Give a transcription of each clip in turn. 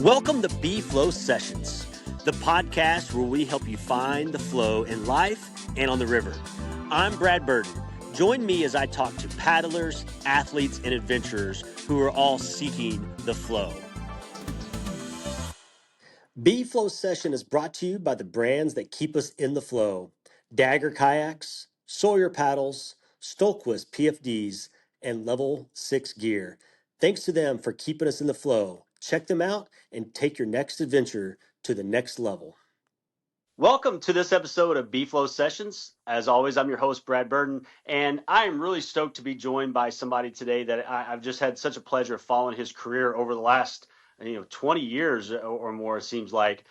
Welcome to B Flow Sessions, the podcast where we help you find the flow in life and on the river. I'm Brad Burton. Join me as I talk to paddlers, athletes, and adventurers who are all seeking the flow. B Flow Session is brought to you by the brands that keep us in the flow: Dagger Kayaks, Sawyer Paddles, Stolquist PFDs, and Level 6 Gear. Thanks to them for keeping us in the flow. Check them out and take your next adventure to the next level. Welcome to this episode of B-Flow Sessions. As always, I'm your host, Brad Burton, and I am really stoked to be joined by somebody today that I've just had such a pleasure of following his career over the last 20 years or more, it seems like.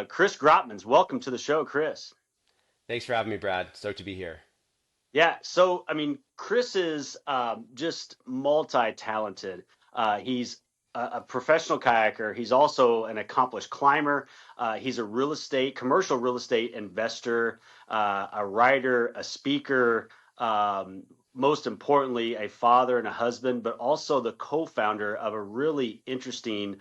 Chris Gragtmans, welcome to the show, Chris. Thanks for having me, Brad. Stoked to be here. Yeah, so Chris is just multi-talented. He's a professional kayaker. He's also an accomplished climber. He's a commercial real estate investor, a writer, a speaker. Most importantly, a father and a husband, but also the co-founder of a really interesting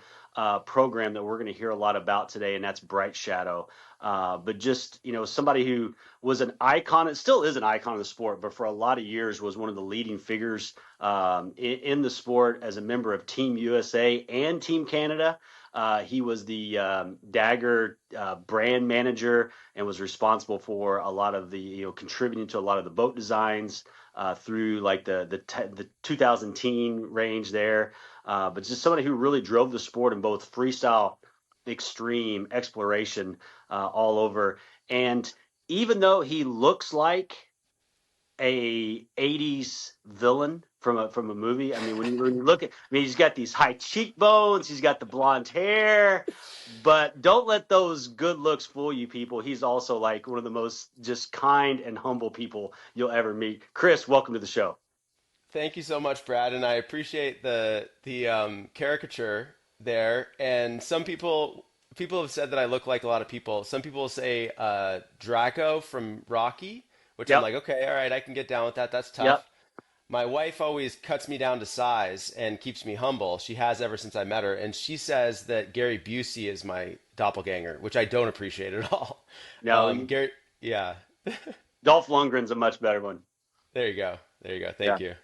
program that we're going to hear a lot about today, and that's Bright Shadow. But just, somebody who was an icon, it still is an icon of the sport, but for a lot of years was one of the leading figures in the sport as a member of Team USA and Team Canada. He was the Dagger brand manager and was responsible for a lot of the, contributing to a lot of the boat designs through like the 2010 range there. But just somebody who really drove the sport in both freestyle, extreme exploration all over. And even though he looks like a 80s villain from a movie, when you look at, he's got these high cheekbones, he's got the blonde hair, but don't let those good looks fool you, people. He's also like one of the most just kind and humble people you'll ever meet. Chris, welcome to the show. Thank you so much, Brad, and I appreciate the caricature there. And some people have said that I look like a lot of people. Some people say Draco from Rocky, which I'm Yep. like, okay, all right, I can get down with that. That's Yep. tough. My wife always cuts me down to size and keeps me humble. She has ever since I met her, and she says that Gary Busey is my doppelganger, which I don't appreciate at all. No, Gary, yeah, Dolph Lundgren's a much better one. there you go, there you go. Yeah. Thank you.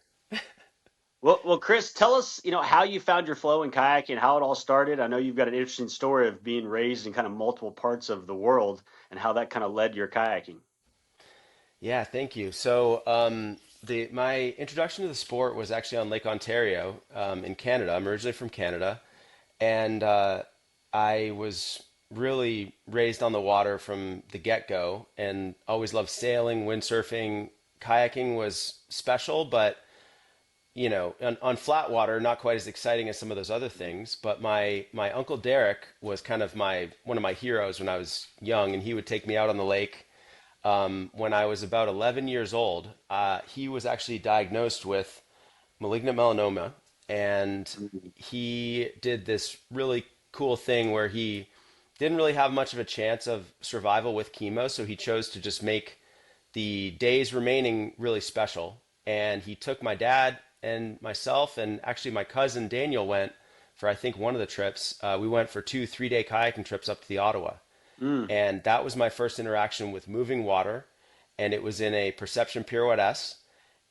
Well, Chris, tell us, how you found your flow in kayaking, how it all started. I know you've got an interesting story of being raised in kind of multiple parts of the world and how that kind of led to your kayaking. Yeah, thank you. So, my introduction to the sport was actually on Lake Ontario, in Canada. I'm originally from Canada, and I was really raised on the water from the get-go, and always loved sailing, windsurfing. Kayaking was special, but on flat water, not quite as exciting as some of those other things. But my uncle Derek was kind of my one of my heroes when I was young, and he would take me out on the lake when I was about 11 years old. He was actually diagnosed with malignant melanoma, and Mhm. he did this really cool thing where he didn't really have much of a chance of survival with chemo, so he chose to just make the days remaining really special. And he took my dad and myself, and actually my cousin Daniel went for, I think, one of the trips. We went for 2 3-day kayaking trips up to the Ottawa. Mm. And that was my first interaction with moving water. And it was in a Perception Pirouette S.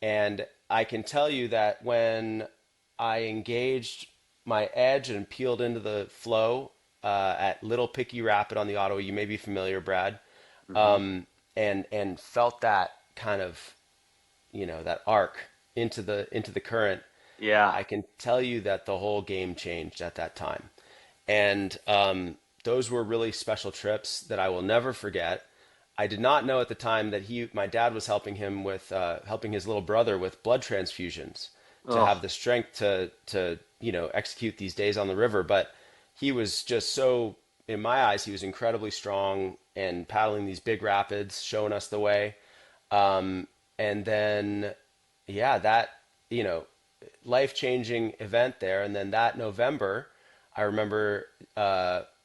And I can tell you that when I engaged my edge and peeled into the flow at Little Picky Rapid on the Ottawa, you may be familiar, Brad, Hmm. and felt that kind of, that arc into the current. Yeah. I can tell you that the whole game changed at that time. And those were really special trips that I will never forget. I did not know at the time that my dad was helping him with helping his little brother with blood transfusions to Oh, have the strength to execute these days on the river. But he was just so, in my eyes, he was incredibly strong and paddling these big rapids, showing us the way. And then, yeah, that, you know, life changing event there. And then that November, I remember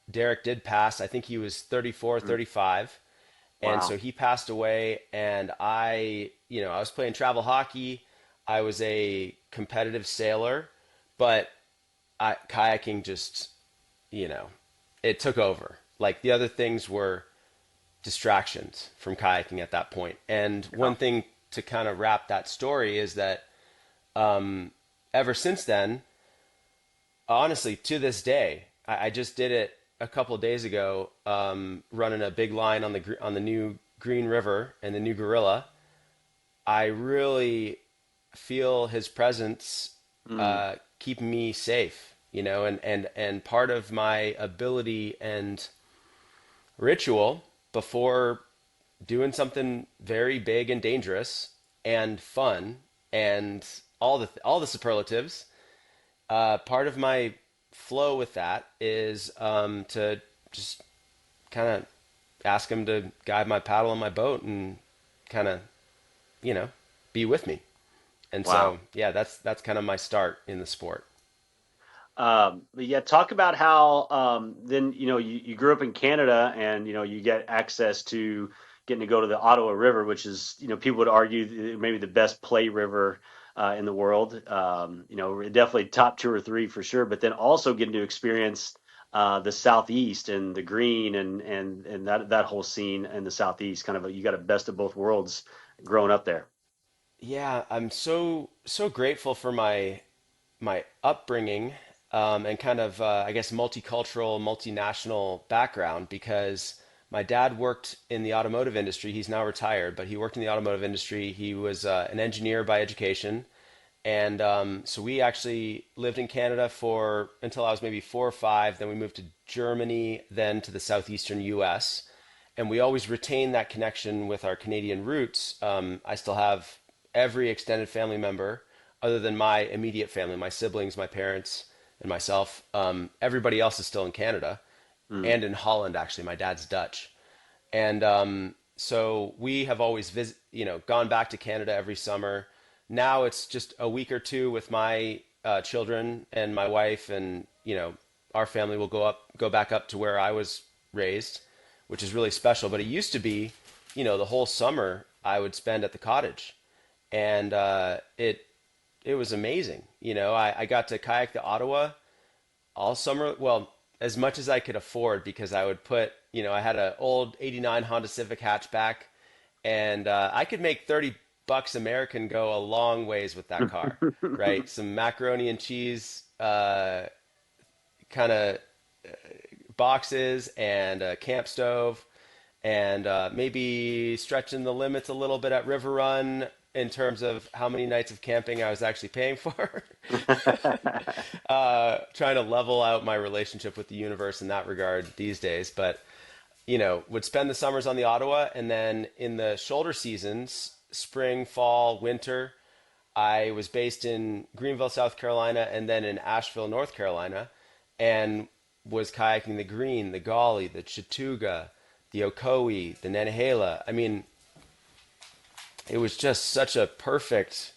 Derek did pass. I think he was 34, mm, 35. And wow. so he passed away. And I was playing travel hockey. I was a competitive sailor, but kayaking just you know, it took over. Like the other things were distractions from kayaking at that point. And Yeah. one thing to kind of wrap that story is that ever since then, honestly, to this day, I just did it a couple of days ago, running a big line on the new Green River and the new Gorilla. I really feel his presence Mm. keeping me safe, and part of my ability and ritual before doing something very big and dangerous and fun and all the superlatives. Part of my flow with that is to just kind of ask him to guide my paddle on my boat and kind of you know be with me. And Wow. so yeah, that's kind of my start in the sport. But yeah, talk about how then you grew up in Canada and you get access to getting to go to the Ottawa River, which is people would argue maybe the best play river in the world. Definitely top two or three for sure. But then also getting to experience the Southeast and the green and that whole scene in the Southeast. You got a best of both worlds growing up there. Yeah, I'm so grateful for my upbringing, and kind of I guess multicultural, multinational background, because my dad worked in the automotive industry. He's now retired, but he worked in the automotive industry. He was an engineer by education, and so we actually lived in Canada for until I was maybe 4 or 5. Then we moved to Germany, then to the southeastern U.S. And we always retain that connection with our Canadian roots. I still have every extended family member, other than my immediate family, my siblings, my parents, and myself. Everybody else is still in Canada Mm. and in Holland. Actually, my dad's Dutch, and so we have always gone back to Canada every summer. Now it's just a week or two with my children and my wife, and our family will go back up to where I was raised, which is really special. But it used to be, the whole summer I would spend at the cottage, and it was amazing. I got to kayak the Ottawa all summer. Well, as much as I could afford, because I would I had an old '89 Honda Civic hatchback, and I could make $30 American go a long ways with that car, right? Some macaroni and cheese kind of boxes and a camp stove, and maybe stretching the limits a little bit at River Run in terms of how many nights of camping I was actually paying for. Trying to level out my relationship with the universe in that regard these days. But, would spend the summers on the Ottawa, and then in the shoulder seasons, spring, fall, winter, I was based in Greenville, South Carolina, and then in Asheville, North Carolina, and was kayaking the Green, the Gauley, the Chattooga, the Ocoee, the Nantahala. I mean, it was just such a perfect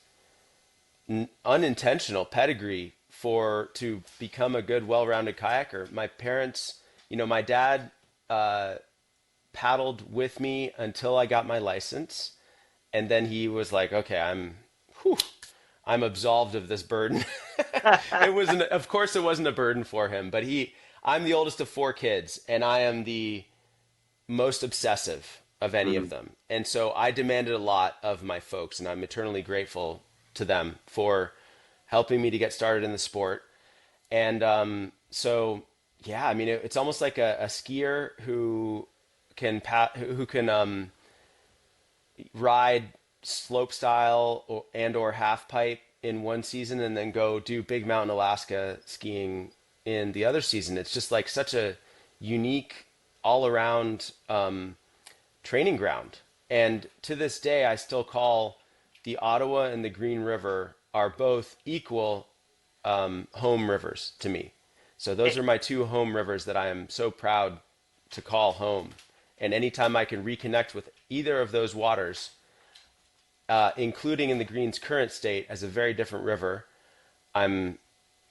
unintentional pedigree for to become a good, well-rounded kayaker. My parents, my dad uh, paddled with me until I got my license, and then he was like, "Okay, whew, I'm absolved of this burden." It wasn't, of course, it wasn't a burden for him, but I'm the oldest of 4 kids, and I am the most obsessive of any of Mm. them. And so I demanded a lot of my folks, and I'm eternally grateful to them for helping me to get started in the sport. And so, yeah, I mean, it's almost like a skier who can ride slope style or half pipe in one season and then go do big mountain Alaska skiing in the other season. It's just like such a unique all around training ground. And to this day, I still call the Ottawa and the Green River are both equal home rivers to me. So those are my two home rivers that I am so proud to call home. And anytime I can reconnect with either of those waters, including in the Green's current state as a very different river, I'm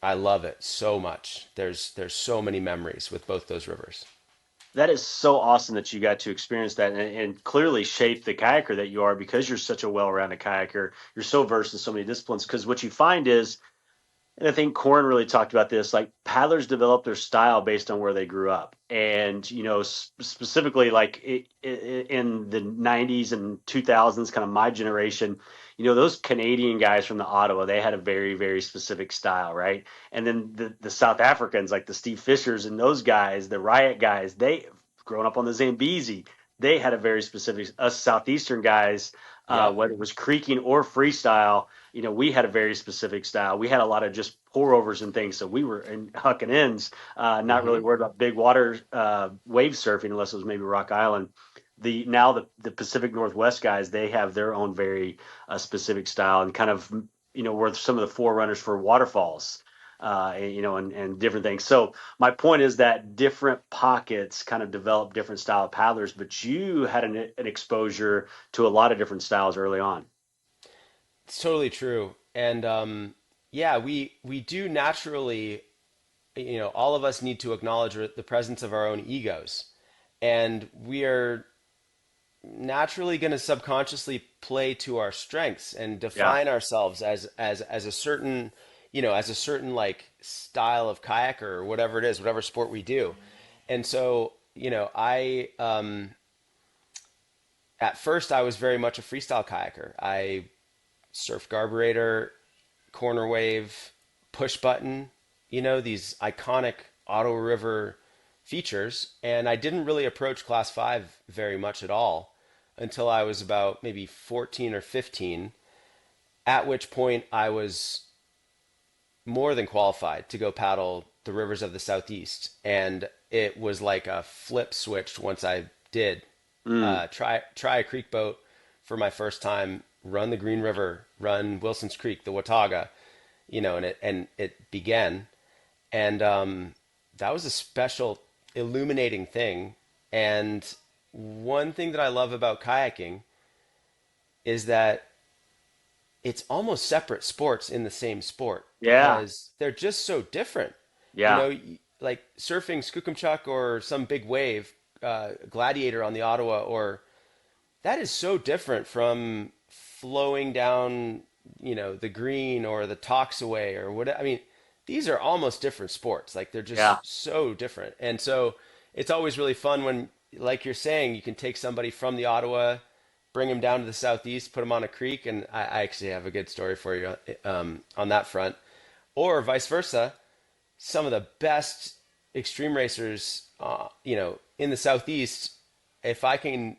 I love it so much. There's so many memories with both those rivers. That is so awesome that you got to experience that and clearly shape the kayaker that you are because you're such a well-rounded kayaker. You're so versed in so many disciplines. Because what you find is And I think Corin really talked about this. Like paddlers develop their style based on where they grew up, and specifically like in the '90s and 2000s, kind of my generation. Those Canadian guys from the Ottawa, they had a very very specific style, right? And then the South Africans, like the Steve Fishers and those guys, the Riot guys, they grown up on the Zambezi. They had a very specific. Us Southeastern guys, Yep. whether it was creeking or freestyle, we had a very specific style. We had a lot of just pour overs and things. So we were in huck and ends, not really Hmm. worried about big water wave surfing unless it was maybe Rock Island. The Pacific Northwest guys, they have their own very specific style and kind of, were some of the forerunners for waterfalls. And different things. So my point is that different pockets kind of develop different style of paddlers, but you had an exposure to a lot of different styles early on. It's totally true. And yeah, we do naturally, all of us need to acknowledge the presence of our own egos. And we are naturally going to subconsciously play to our strengths and Yeah. define ourselves as a certain, as a certain like style of kayaker or whatever it is, whatever sport we do. And so, I at first I was very much a freestyle kayaker. I surf carburetor, corner wave, push button, these iconic auto river features. And I didn't really approach class five very much at all until I was about maybe 14 or 15, at which point I was more than qualified to go paddle the rivers of the Southeast. And it was like a flip switch once I did Mm. try a creek boat for my first time, run the Green River, run Wilson's Creek, the Watauga, and it began, and that was a special, illuminating thing. And one thing that I love about kayaking is that it's almost separate sports in the same sport Yeah. because they're just so different. Yeah. Like surfing Skookumchuck or some big wave, Gladiator on the Ottawa, or that is so different from flowing down, the green or the Toxaway or what. I mean, these are almost different sports. Like they're Yeah. just so different. And so it's always really fun when, like you're saying, you can take somebody from the Ottawa, bring them down to the Southeast, put them on a creek. And I actually have a good story for you on that front. Or vice versa, some of the best extreme racers, in the Southeast, if I can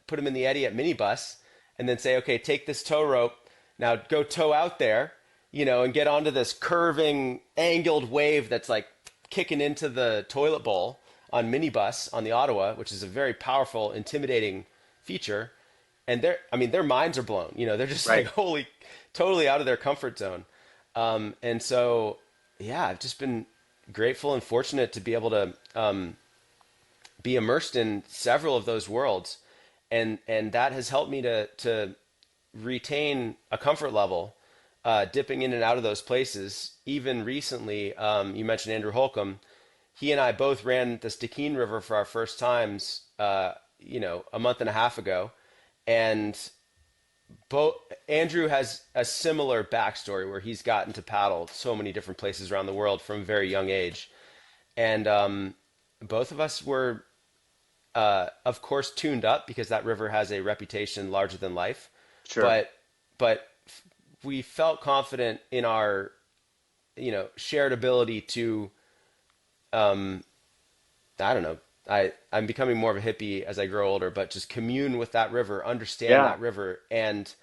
put them in the eddy at minibus, and then say, okay, take this tow rope, now go tow out there, and get onto this curving, angled wave that's like kicking into the toilet bowl on minibus on the Ottawa, which is a very powerful, intimidating feature. And I mean, their minds are blown. They're just like, Right. holy, totally out of their comfort zone. And so, yeah, I've just been grateful and fortunate to be able to be immersed in several of those worlds, and that has helped me to retain a comfort level, dipping in and out of those places. Even recently, you mentioned Andrew Holcomb. He and I both ran the Stikine River for our first times, a month and a half ago, and both Andrew has a similar backstory where he's gotten to paddle so many different places around the world from a very young age, and both of us were, of course, tuned up because that river has a reputation larger than life. Sure. But we felt confident in our, shared ability to, um, I don't know. I'm becoming more of a hippie as I grow older, but just commune with that river, understand Yeah. that river, and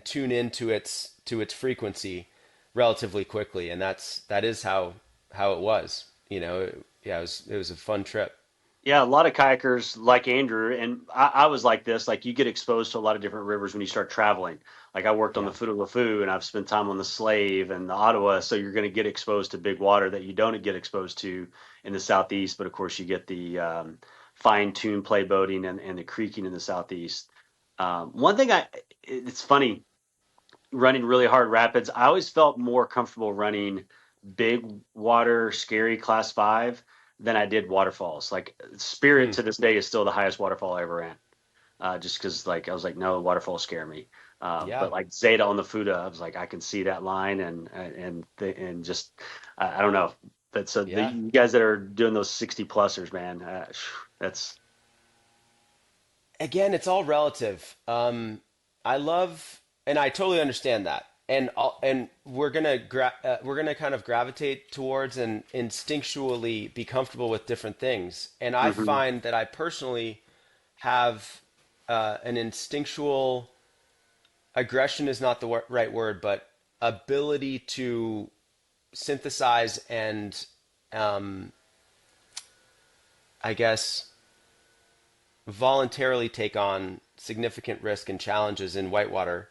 tune into its frequency relatively quickly. And that is how it was. Yeah, it was a fun trip. Yeah. A lot of kayakers like Andrew, and I was like this. Like you get exposed to a lot of different rivers when you start traveling. Like I worked on the Yeah. Futu and I've spent time on the Slave and the Ottawa. So you're going to get exposed to big water that you don't get exposed to in the Southeast. But of course, you get the fine-tuned play boating and the creeking in the Southeast. One thing it's funny running really hard rapids. I always felt more comfortable running big water, scary class five than I did waterfalls. Like Spirit Hmm. to this day is still the highest waterfall I ever ran. Just because like I was like, no, waterfalls scare me. Yeah. But like Zeta on the Fuda, I was like, I can see that line, and just I don't know. That's Yeah. you guys that are doing those 60 plusers, man. That's Again, it's all relative. I love, and I totally understand that, and we're gonna kind of gravitate towards and instinctually be comfortable with different things. And I hmm find that I personally have an instinctual aggression is not the right word, but ability to synthesize and um, I guess voluntarily take on significant risk and challenges in whitewater.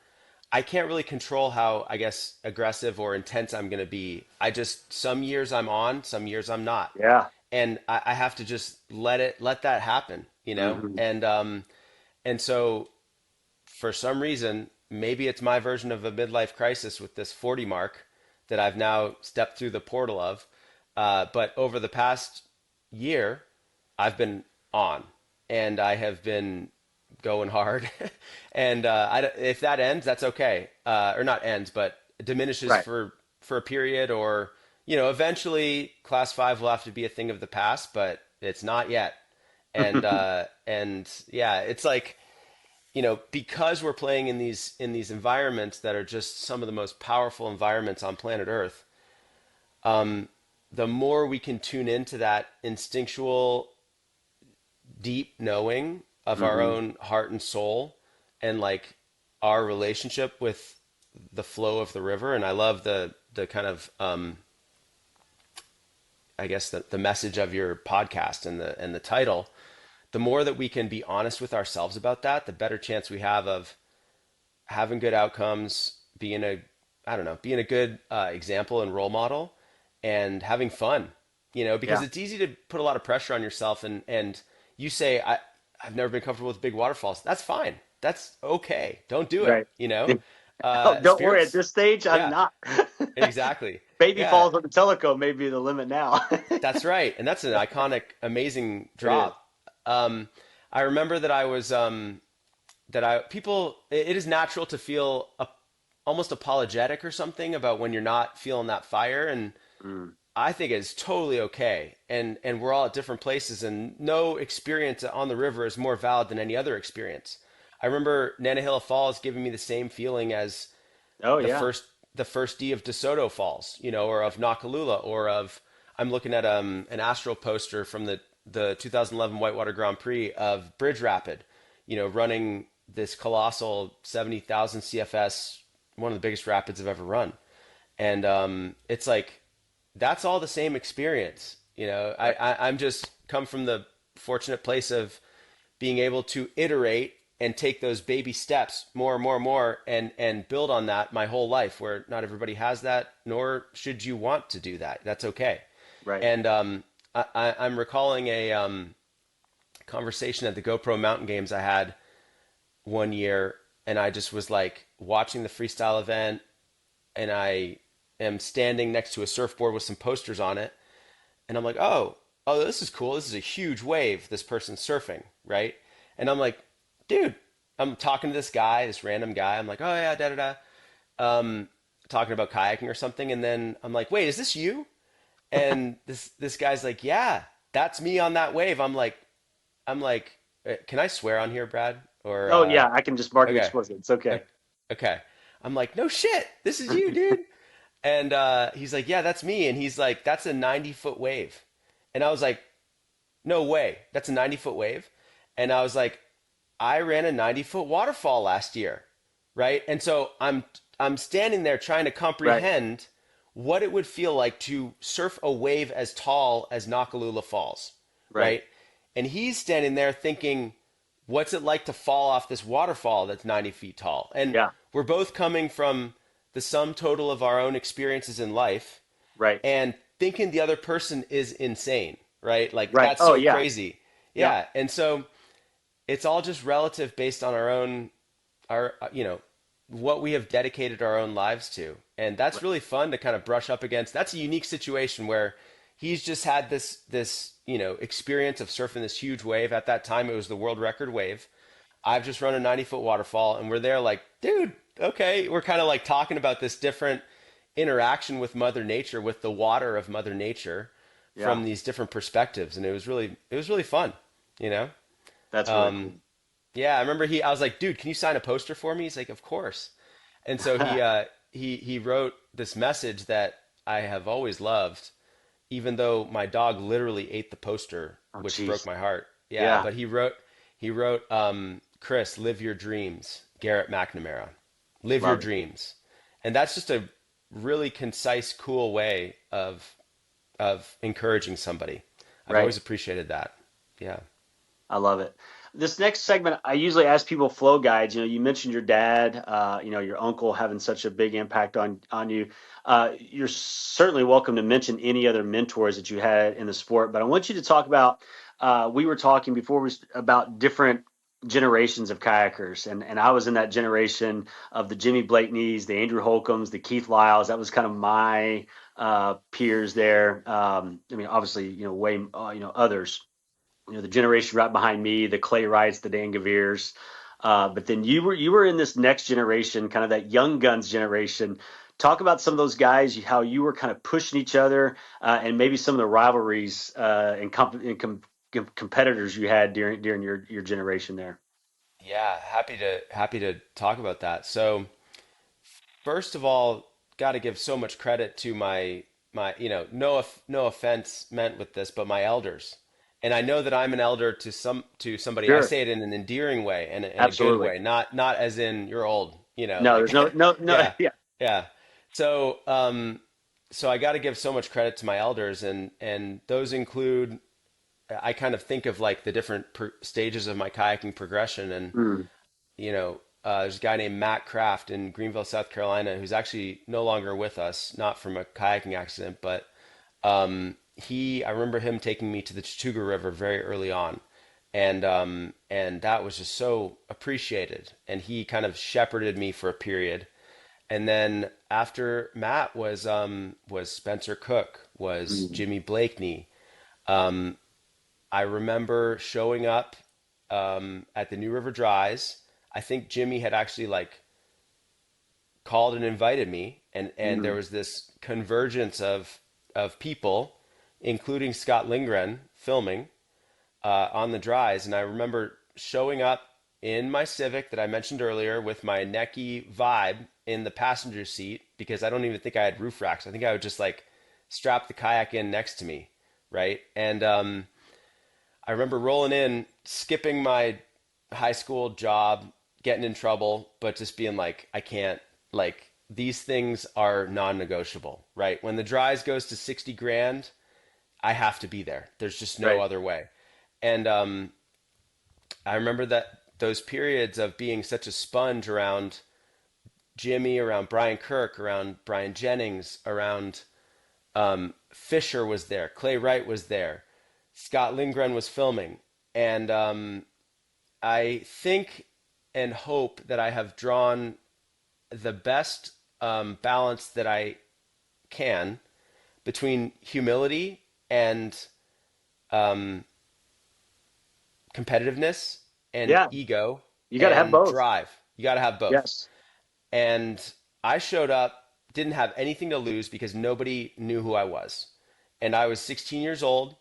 I can't really control how, I guess, aggressive or intense I'm going to be. I just, some years I'm on, some years I'm not. yeah. And I have to just let that happen, you know? hmm And so for some reason, maybe it's my version of a midlife crisis with this 40 mark that I've now stepped through the portal of. But over the past year, I've been on and I have been going hard. And if that ends, that's okay. Or not ends, but diminishes Right. for a period or, eventually class five will have to be a thing of the past, but it's not yet. And yeah, it's like, because we're playing in these environments that are just some of the most powerful environments on planet Earth, the more we can tune into that instinctual, deep knowing of our hmm own heart and soul, and like our relationship with the flow of the river. And I love the kind of I guess the message of your podcast and the title. The more that we can be honest with ourselves about that, the better chance we have of having good outcomes, being a good example and role model, and having fun. Because Yeah. it's easy to put a lot of pressure on yourself, and you say I've never been comfortable with big waterfalls. That's fine. That's okay. Don't do it. Right. Oh, don't worry. At Spirits. this stage, I'm Yeah, not. exactly. Baby Yeah, falls on the Teleco may be the limit now. that's right. And that's an iconic, amazing It is. drop. Um, I remember that I was that I people it is natural to feel almost apologetic or something about when you're not feeling that fire, and Mm. I think it's totally okay, and we're all at different places, and no experience on the river is more valid than any other experience. I remember Nantahala Falls giving me the same feeling as Oh the yeah. first the first D of DeSoto Falls, or of Nakalula, or of I'm looking at an Astral poster from the 2011 Whitewater Grand Prix of Bridge Rapid, running this colossal 70,000 CFS, one of the biggest rapids I've ever run, and it's like that's all the same experience. Right. I'm just come from the fortunate place of being able to iterate and take those baby steps more and more and more, and build on that my whole life, where not everybody has that, nor should you want to do that. That's okay. Right. And I'm recalling a conversation at the GoPro Mountain Games I had one year, and I just was like watching the freestyle event, and I am standing next to a surfboard with some posters on it, and I'm like, oh, this is cool. This is a huge wave. This person's surfing, right? And I'm like, dude, I'm talking to this guy, this random guy. I'm like, oh yeah, da da da. Talking about kayaking or something, and then I'm like, wait, is this you? And this guy's like, yeah, that's me on that wave. I'm like, can I swear on here, Brad? Or Oh yeah. I can just mark it okay, explicit. It's okay. okay. I'm like, no shit, this is you, dude. And he's like, yeah, that's me. And he's like, that's a 90-foot wave. And I was like, no way, that's a 90-foot wave. And I was like, I ran a 90-foot waterfall last year, right? And so I'm standing there trying to Right. comprehend what it would feel like to surf a wave as tall as Nakalula Falls, Right. right? And he's standing there thinking, what's it like to fall off this waterfall that's 90 feet tall? And Yeah. we're both coming from the sum total of our own experiences in life, Right. and thinking the other person is insane, right? Like Right. that's Oh so yeah. crazy. Yeah. Yeah. And so it's all just relative based on our what we have dedicated our own lives to. And that's Right. really fun to kind of brush up against. That's a unique situation where he's just had this experience of surfing this huge wave. At that time it was the world record wave. I've just run a 90-foot waterfall, and we're there like, dude, okay. We're kind of like talking about this different interaction with Mother Nature, with the water of Mother Nature, Yeah, from these different perspectives, and it was really fun, you know. that's really Um, cool. yeah, I remember I was like, dude, can you sign a poster for me? He's like, of course. And so he wrote this message that I have always loved, even though my dog literally ate the poster, Oh, which broke geez. my heart. Yeah, Yeah, but he wrote Chris, live your dreams, Garrett McNamara, live your love it. dreams, and that's just a really concise, cool way of encouraging somebody. I've Right. always appreciated that. Yeah. I love it. This next segment, I usually ask people flow guides. You mentioned your dad, your uncle having such a big impact on you. You're certainly welcome to mention any other mentors that you had in the sport, but I want you to talk about. We were talking before about different generations of kayakers, and I was in that generation of the Jimmy Blakeney's, the Andrew Holcombs, the Keith Lyles. That was kind of my peers there. I mean, obviously, way others, the generation right behind me, the Clay Wrights, the Dan Gaviers. But then you were in this next generation, kind of that young guns generation. Talk about some of those guys, how you were kind of pushing each other, and maybe some of the rivalries and competitors you had during your generation there. Yeah, happy to talk about that. So, first of all, got to give so much credit to my no offense meant with this, but my elders. And I know that I'm an elder to somebody. I Sure, say it in an endearing way and a good absolutely. way, not as in you're old, No, like there's no. yeah. Yeah, Yeah. So so I got to give so much credit to my elders, and those include, I kind of think of like the different stages of my kayaking progression. And mm, there's a guy named Matt Kraft in Greenville, South Carolina, who's actually no longer with us, not from a kayaking accident, but I remember him taking me to the Chattooga River very early on, and that was just so appreciated. And he kind of shepherded me for a period. And then after Matt was Spencer Cook, was mm, Jimmy Blakeney. I remember showing up at the New River Dries. I think Jimmy had actually like called and invited me, and there mm, was this convergence of people, including Scott Lindgren, filming on the Dries. And I remember showing up in my Civic that I mentioned earlier with my Necky Vibe in the passenger seat, because I don't even think I had roof racks. I think I would just like strap the kayak in next to me, right? And I remember rolling in, skipping my high school job, getting in trouble, but just being like, I can't, like, these things are non-negotiable, right? When the Dries goes to 60 grand, I have to be there. There's just no right. other way. And I remember that those periods of being such a sponge around Jimmy, around Brian Kirk, around Brian Jennings, around Fisher was there, Clay Wright was there, Scott Lindgren was filming, and I think and hope that I have drawn the best balance that I can between humility and um, competitiveness and Yeah, ego you got to have and both. drive. You got to have both. Yes. And I showed up, didn't have anything to lose because nobody knew who I was. And I was 16 years old,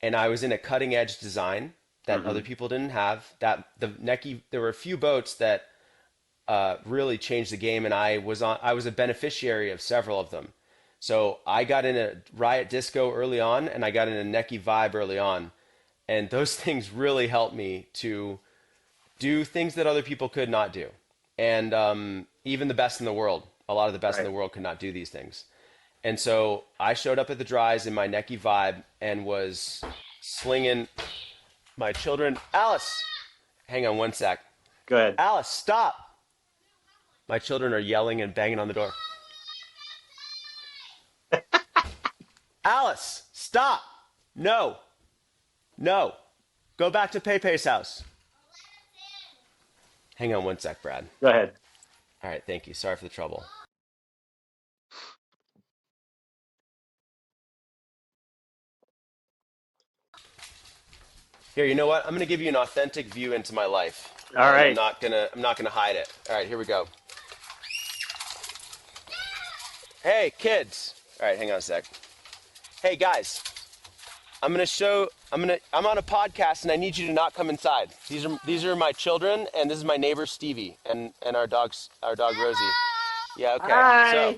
and I was in a cutting edge design that other Hmm. people didn't have. That the Necky, there were a few boats that really changed the game, and I was a beneficiary of several of them. So I got in a Riot Disco early on, and I got in a Necky Vibe early on, and those things really helped me to do things that other people could not do. And even the best in the world, a lot of the best in Right. the world could not do these things. And so I showed up at the Dries in my Necky Vibe and was slinging my children. Alice, hang on one sec. Go ahead. Alice, stop. My children are yelling and banging on the door. Alice, stop. No, no. Go back to Pepe's house. Hang on one sec, Brad. Go ahead. All right, thank you. Sorry for the trouble. Here, you know what? I'm going to give you an authentic view into my life. All and right. I'm not gonna hide it. All right, here we go. Hey, kids. All right, hang on a sec. Hey, guys. I'm on a podcast and I need you to not come inside. These are my children and this is my neighbor Stevie and our dog Rosie. Yeah, okay. So, Hi.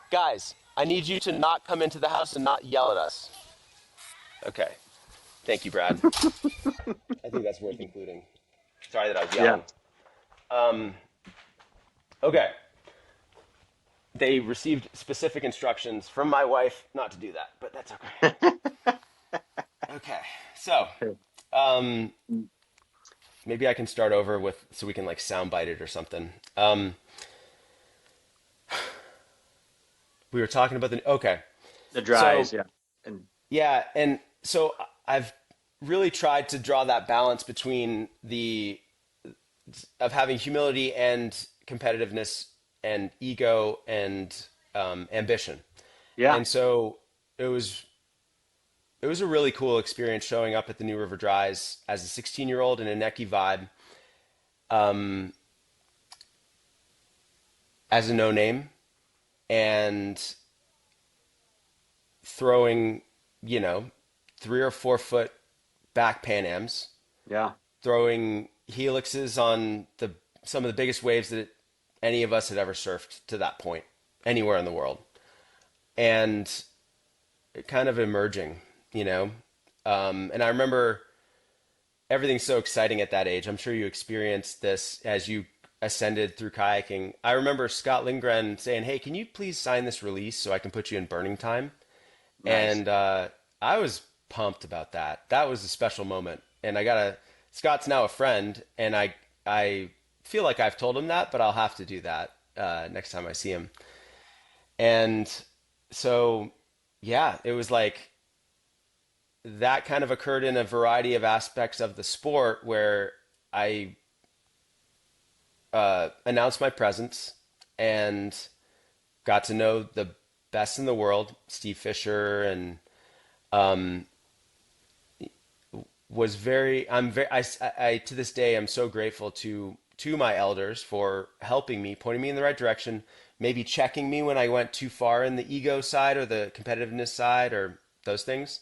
guys, I need you to not come into the house and not yell at us. Okay. Thank you, Brad. I think that's worth including. Sorry that I was Yeah. yelling. Um, okay. They received specific instructions from my wife not to do that, but that's okay. Okay. So, um, maybe I can start over with so we can like soundbite it or something. We were talking about the okay. The So dries, yeah. And yeah, and so I've really tried to draw that balance between the of having humility and competitiveness and ego and ambition. yeah. And so it was it was a really cool experience showing up at the New River Dries as a 16-year-old in a necky vibe, um, as a no name, and throwing, you know, 3 or 4 foot back Pan Ams, Yeah. throwing helixes on the some of the biggest waves that any of us had ever surfed to that point, anywhere in the world, and kind of emerging, you know. And I remember everything's so exciting at that age. I'm sure you experienced this as you ascended through kayaking. I remember Scott Lindgren saying, "Hey, can you please sign this release so I can put you in burning time?" Nice. And I was pumped about that. That was a special moment. And I gotta. Scott's now a friend, and I feel like I've told him that, but I'll have to do that next time I see him. And so, yeah, it was like that kind of occurred in a variety of aspects of the sport where I announced my presence and got to know the best in the world, Steve Fisher, and um, was very. I'm very. I to this day I'm so grateful to my elders for helping me, pointing me in the right direction, maybe checking me when I went too far in the ego side or the competitiveness side or those things.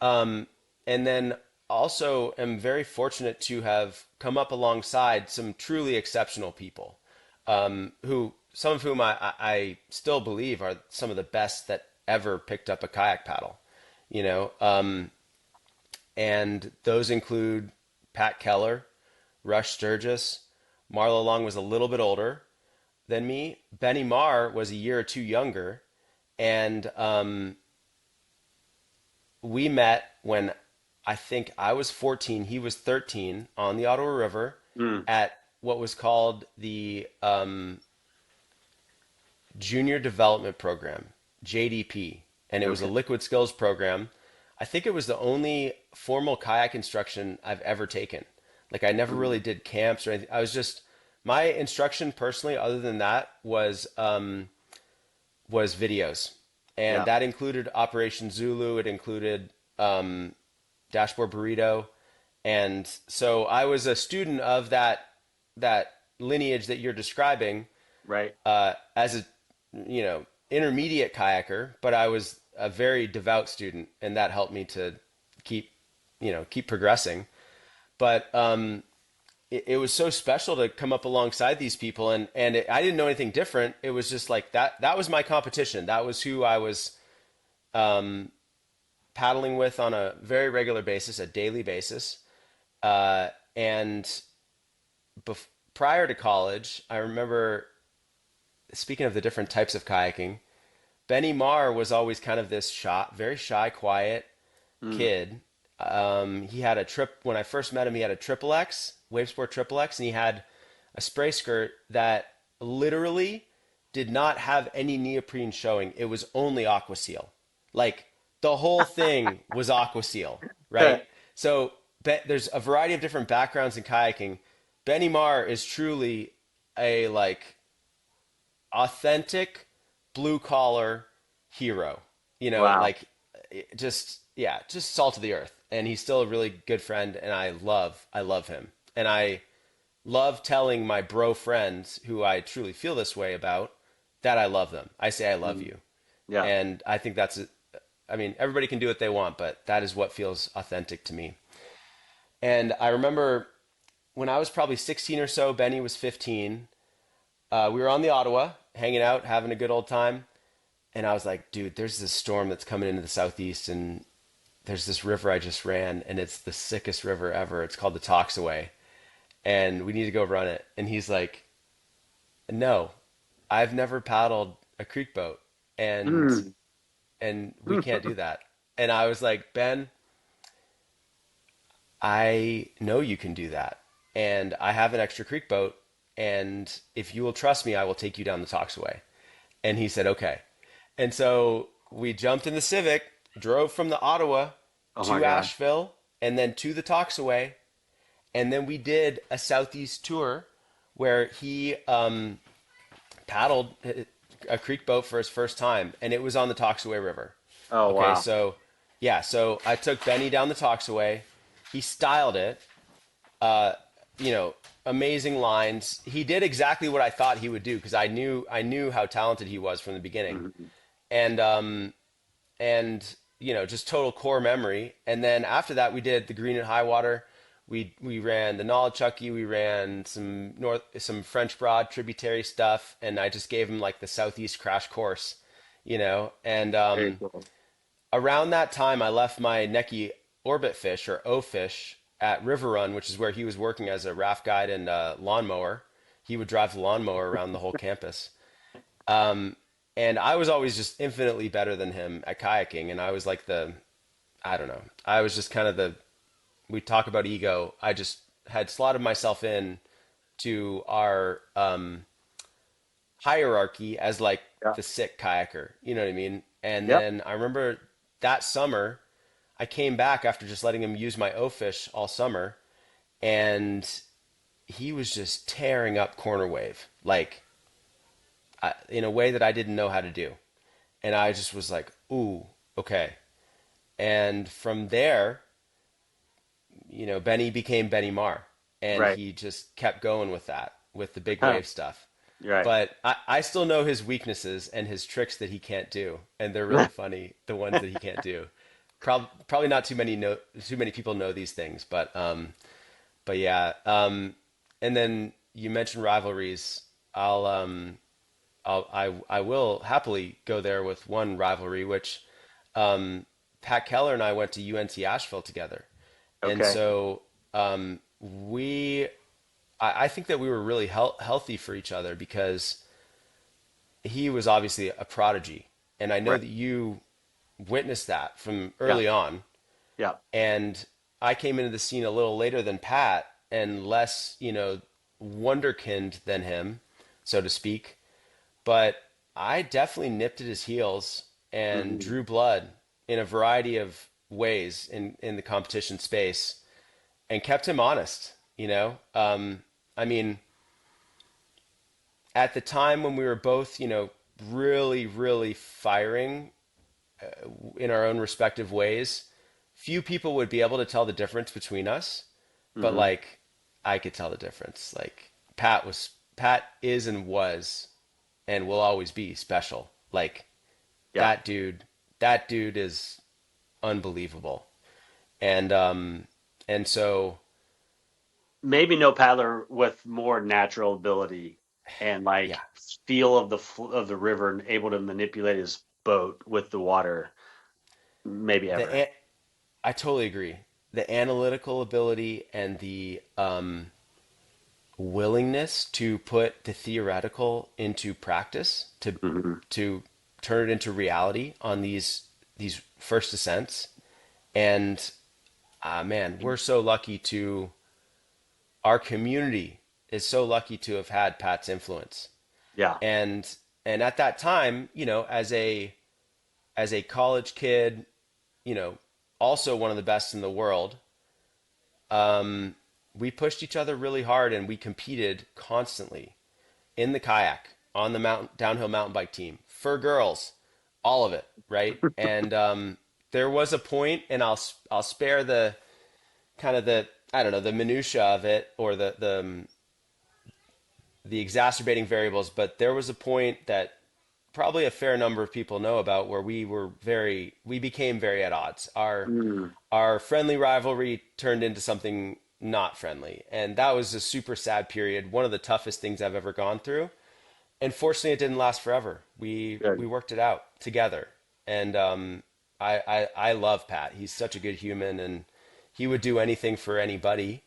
Um, and then also am very fortunate to have come up alongside some truly exceptional people, who some of whom I still believe are some of the best that ever picked up a kayak paddle, you know. And those include Pat Keller, Rush Sturgis, Marlo Long was a little bit older than me. Benny Marr was a year or two younger, and we met when I think I was 14, he was 13 on the Ottawa River Mm. at what was called the Junior Development Program, JDP, and it was a Okay. liquid skills program. I think it was the only formal kayak instruction I've ever taken. Like I never really Mm. did camps or anything. I was just my instruction personally, other than that, was videos, and Yeah. that included Operation Zulu. It included Dashboard Burrito, and so I was a student of that lineage that you're describing Right. as a intermediate kayaker, but I was a very devout student, and that helped me to keep keep progressing. But it was so special to come up alongside these people, and I didn't know anything different. It was just like that was my competition. That was who I was um, paddling with on a very regular basis, a daily basis. And prior to college, I remember, speaking of the different types of kayaking, Benny Marr was always kind of this shy, very shy, quiet Mm. kid. He had a trip when I first met him. He had a triple X, Wavesport triple X, and he had a spray skirt that literally did not have any neoprene showing. It was only Aqua Seal. Like the whole thing was Aqua Seal, right? So there's a variety of different backgrounds in kayaking. Benny Marr is truly a like authentic blue collar hero. You know, Wow. like just yeah, just salt of the earth. And he's still a really good friend, and I love him. And love telling my bro friends who I truly feel this way about that I love them. I say I love Mm. you. Yeah. And I think I mean, everybody can do what they want, but that is what feels authentic to me. And I remember when I was probably 16 or so, Benny was 15. We were on the Ottawa, hanging out, having a good old time. And I was like, dude, there's this storm that's coming into the southeast, and there's this river I just ran, and it's the sickest river ever. It's called the Toxaway, and we need to go run it. And he's like, no, I've never paddled a creek boat, and Mm. we can't do that. And I was like, Ben, I know you can do that. And I have an extra creek boat. And if you will trust me, I will take you down the Toxaway. And he said, okay. And so we jumped in the Civic, drove from the Ottawa Oh my to God. Asheville, and then to the Toxaway. And then we did a Southeast tour where he paddled a creek boat for his first time. And it was on the Toxaway River. Oh Okay, wow. so yeah, so I took Benny down the Toxaway. He styled it. Uh, you know, amazing lines. He did exactly what I thought he would do because I knew how talented he was from the beginning, Mhm. and just total core memory. And then after that, we did the Green and High Water. We ran the Nolichucky. We ran some French Broad tributary stuff, and I just gave him like the Southeast crash course, and Very cool. around that time, I left my Necky Orbit Fish or O Fish at River Run, which is where he was working as a raft guide and lawnmower. He would drive the lawnmower around the whole campus. And I was always just infinitely better than him at kayaking. And I was like I don't know, I was just kind of we talk about ego. I just had slotted myself in to our hierarchy as like Yeah. the sick kayaker. You know what I mean? And Yep. then I remember that summer, I came back after just letting him use my O fish all summer, and he was just tearing up corner wave, like in a way that I didn't know how to do. And I just was like, ooh, okay. And from there, Benny became Benny Marr, and Right. he just kept going with that, with the big Huh. wave stuff. Right. But I still know his weaknesses and his tricks that he can't do, and they're really funny, the ones that he can't do. Probably not too many people know these things, but yeah. And then you mentioned rivalries. I will happily go there with one rivalry, which Pat Keller and I went to UNC Asheville together, and Okay. so we I think that we were really healthy for each other because he was obviously a prodigy, and I know Right. that you witnessed that from Yeah. early on. Yeah. And I came into the scene a little later than Pat and less, wonderkind than him, so to speak. But I definitely nipped at his heels and Hmm. drew blood in a variety of ways in the competition space and kept him honest. I mean, at the time when we were both, really, really firing in our own respective ways, few people would be able to tell the difference between us. But Hmm. like, I could tell the difference. Like, Pat is and was and will always be special. Like, Yeah. that dude, that dude is unbelievable. And so Maybe no paddler with more natural ability and yeah, like feel of of the river and able to manipulate his boat with the water, maybe ever. the I totally agree. The analytical ability and the willingness to put the theoretical into practice Hmm. to turn it into reality on these first ascents. And man, we're so lucky to our community is so lucky to have had Pat's influence. Yeah. And at that time, as a college kid, also one of the best in the world, we pushed each other really hard and we competed constantly in the kayak, on the downhill mountain bike team, for girls, all of it, right? And there was a point, and I'll spare the kind of the I don't know the minutia of it or the the exacerbating variables, but there was a point that probably a fair number of people know about where we became very at odds. Mm, Our friendly rivalry turned into something not friendly, and that was a super sad period. One of the toughest things I've ever gone through. And fortunately, it didn't last forever. We good. worked it out together, and I love Pat. He's such a good human, and he would do anything for anybody.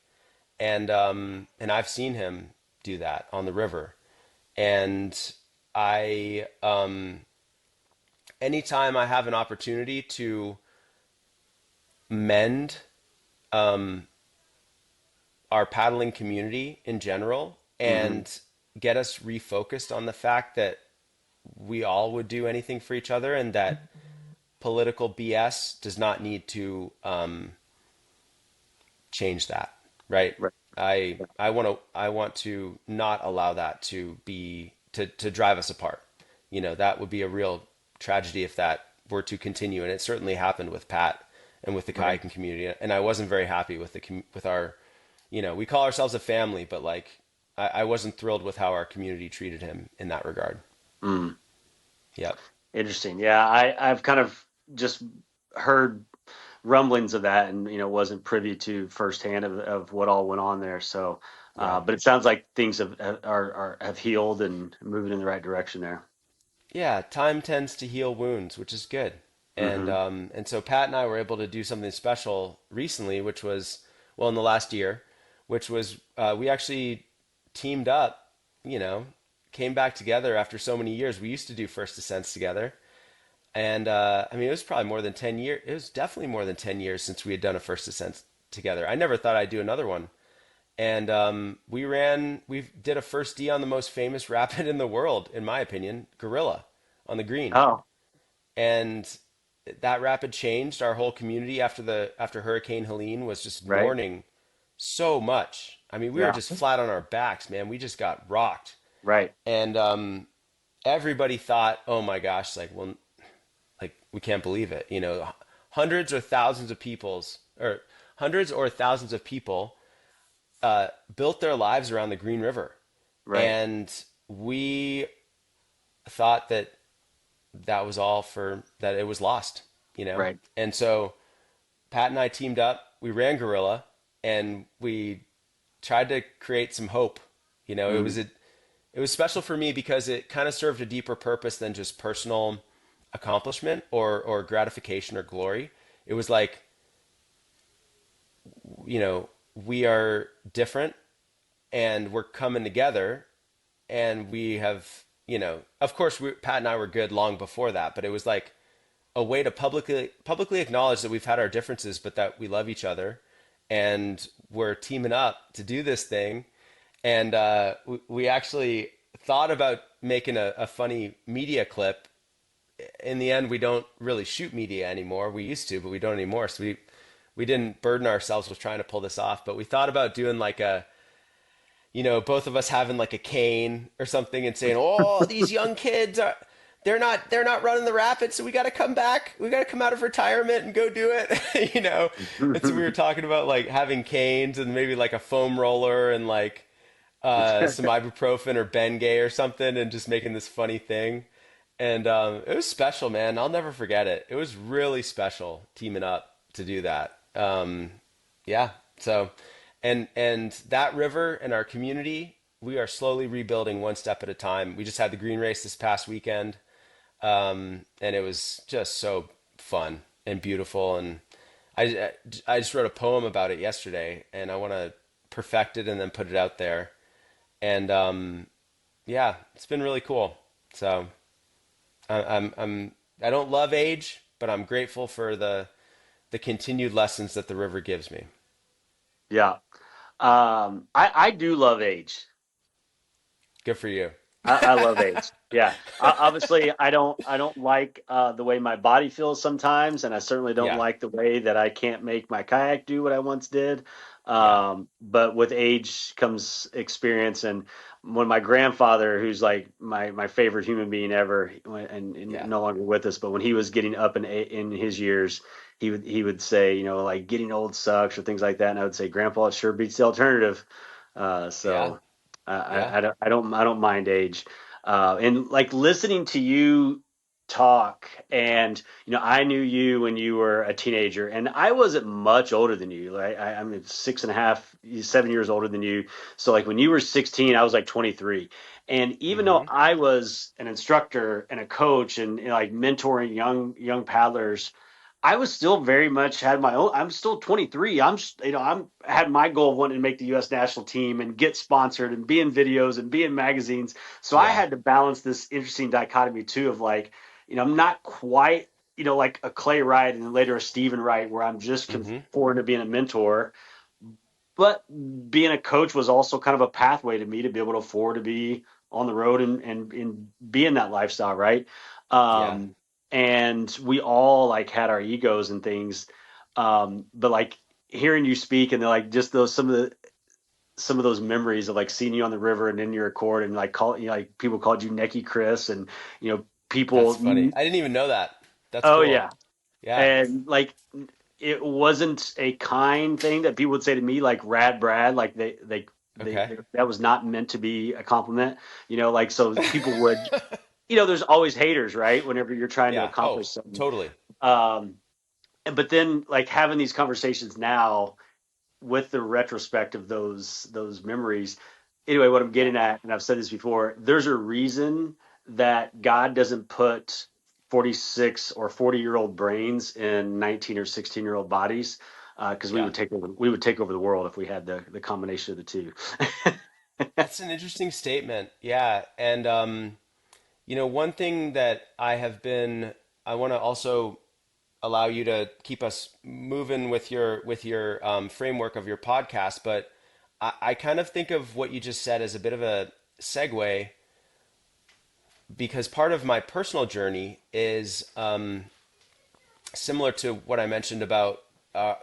And I've seen him do that on the river. And I anytime I have an opportunity to mend our paddling community in general Hmm. and get us refocused on the fact that we all would do anything for each other and that political BS does not need to change that, right? Right. I want to not allow that to be to drive us apart. You know, that would be a real tragedy if that were to continue, and it certainly happened with Pat and with the Right. kayaking community. And I wasn't very happy with with our, you know, we call ourselves a family, but like I wasn't thrilled with how our community treated him in that regard. Mm. Yep. Interesting. Yeah, I've kind of just heard rumblings of that, and wasn't privy to firsthand of what all went on there. So, Yeah. but it sounds like things have healed and moving in the right direction there. Yeah, time tends to heal wounds, which is good. Hmm. And so Pat and I were able to do something special recently, which was well in the last year, which was we actually teamed up, you know, came back together after so many years. We used to do first descents together, and I mean it was probably more than 10 years. It was definitely more than 10 years since we had done a first descent together. I never thought I'd do another one, and we did a first D on the most famous rapid in the world, in my opinion, Gorilla, on the green. Oh, And that rapid changed our whole community after Hurricane Helene was just right. mourning so much. I mean, we were Yeah. just flat on our backs, man. We just got rocked. Right. And everybody thought, "Oh my gosh, like well, like we can't believe it." You know, hundreds or thousands of people's or hundreds or thousands of people built their lives around the Green River, Right. and we thought that that was all for that it was lost, you know. Right. And so Pat and I teamed up. We ran Gorilla, and we tried to create some hope. You know, Mm. it was special for me because it kind of served a deeper purpose than just personal accomplishment or gratification or glory. It was like, you know, we are different and we're coming together and we have, you know, of course, Pat and I were good long before that, but it was like a way to publicly acknowledge that we've had our differences, but that we love each other, and we're teaming up to do this thing. And we actually thought about making a funny media clip. In the end, we don't really shoot media anymore. We used to, but we don't anymore. So we didn't burden ourselves with trying to pull this off. But we thought about doing like a, you know, both of us having like a cane or something and saying, "Oh, these young kids are they're not running the rapids, so we got to come back. We got to come out of retirement and go do it." You know. And so we were talking about like having canes and maybe like a foam roller and like some ibuprofen or Bengay or something and just making this funny thing. And it was special, man. I'll never forget it. It was really special teaming up to do that. Yeah. So, and that river and our community, we are slowly rebuilding one step at a time. We just had the green race this past weekend, and it was just so fun and beautiful. And I just wrote a poem about it yesterday, and I want to perfect it and then put it out there. And yeah, it's been really cool. So I don't love age, but I'm grateful for the continued lessons that the river gives me. Yeah. I do love age. Good for you. I love age. Yeah. Obviously, I don't like the way my body feels sometimes, and I certainly don't Yeah, like the way that I can't make my kayak do what I once did. yeah, But with age comes experience, and when my grandfather, who's like my favorite human being ever, and yeah, no longer with us, but when he was getting up in his years, he would say, like getting old sucks or things like that, and I would say, Grandpa, it sure beats the alternative. yeah. So. Yeah. I don't mind age. And like listening to you talk, and I knew you when you were a teenager, and I wasn't much older than you. Like I'm 6.5, 7 years older than you. So like when you were 16, I was like 23. And even though Mm-hmm. I was an instructor and a coach and, like mentoring young paddlers, I was still very much had my own. I'm still 23. I'm had my goal of wanting to make the U.S. national team and get sponsored and be in videos and be in magazines. So I Yeah. had to balance this interesting dichotomy too of like, I'm not quite, like a Clay Wright and then later a Stephen Wright where I'm just Mm-hmm. conforming to being a mentor. But being a coach was also kind of a pathway to me to be able to afford to be on the road and be in that lifestyle, right? Yeah. Um, and we all like had our egos and things. But like hearing you speak and like just those some of those memories of like seeing you on the river and in your accord and like like people called you Necky Chris and That's people. funny. I didn't even know that. That's Oh cool. yeah, Yeah. and like it wasn't a kind thing that people would say to me like Rad Brad, like Okay. that was not meant to be a compliment, like so people would, there's always haters, right, whenever you're trying to Yeah. Oh, accomplish something. totally. um but then like having these conversations now with the retrospect of those memories. Anyway, what I'm Yeah. getting at, and I've said this before, there's a reason that God doesn't put 46 or 40-year-old brains in 19 or 16-year-old bodies, because Yeah. we would take over the world if we had the combination of the two. That's an interesting statement. Yeah. And one thing that I want to also allow you to keep us moving with your framework of your podcast, but I kind of think of what you just said as a bit of a segue because part of my personal journey is similar to what I mentioned about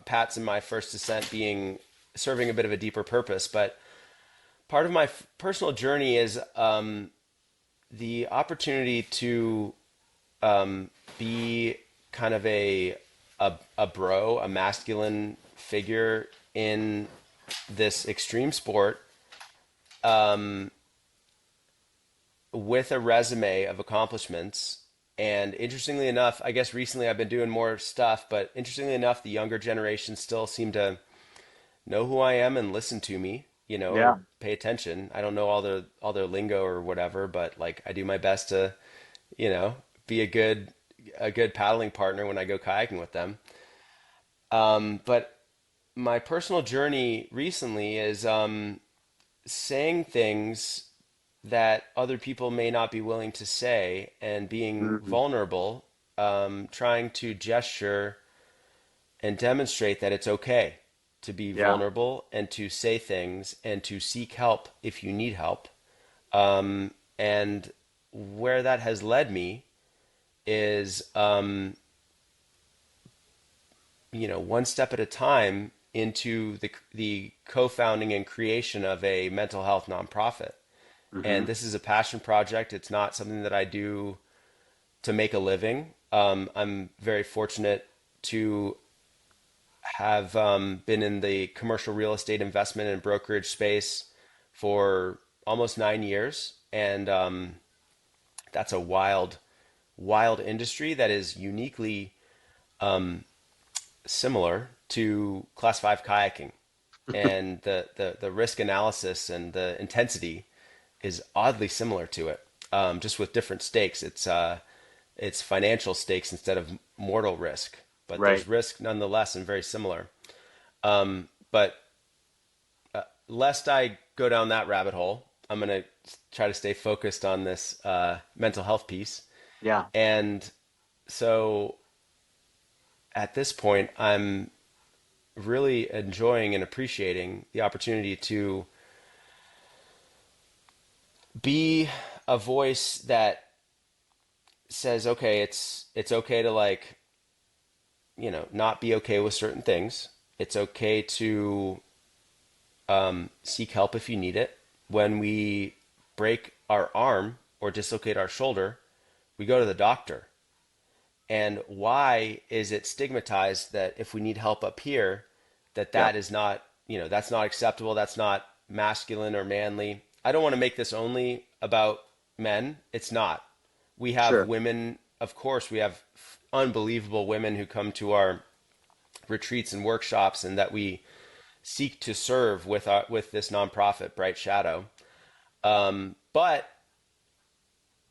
Pat's and my first descent being serving a bit of a deeper purpose. But part of my personal journey is the opportunity to be kind of a bro, a masculine figure in this extreme sport with a resume of accomplishments. And interestingly enough, I guess recently I've been doing more stuff, but interestingly enough, the younger generation still seem to know who I am and listen to me, Yeah, or pay attention. I don't know all their lingo or whatever, but like I do my best to, be a good paddling partner when I go kayaking with them. But my personal journey recently is saying things that other people may not be willing to say and being mhm. vulnerable, trying to gesture and demonstrate that it's okay to be Yeah. vulnerable and to say things and to seek help if you need help. And where that has led me is, one step at a time into the co-founding and creation of a mental health nonprofit. And Hmm. this is a passion project. It's not something that I do to make a living. I'm very fortunate to have been in the commercial real estate investment and brokerage space for almost 9 years, and that's a wild, wild industry that is uniquely similar to Class 5 kayaking, and the risk analysis and the intensity is oddly similar to it, just with different stakes. It's financial stakes instead of mortal risk, but Right. there's risk nonetheless and very similar. But lest I go down that rabbit hole, I'm going to try to stay focused on this mental health piece. Yeah. And so at this point, I'm really enjoying and appreciating the opportunity to be a voice that says, okay, it's okay to like, not be okay with certain things. It's okay to seek help if you need it. When we break our arm or dislocate our shoulder, we go to the doctor. And why is it stigmatized that if we need help up here, that Yep. is not, that's not acceptable, that's not masculine or manly? I don't want to make this only about men. It's not. We have Sure. women, of course, we have unbelievable women who come to our retreats and workshops and that we seek to serve with this nonprofit, Bright Shadow. But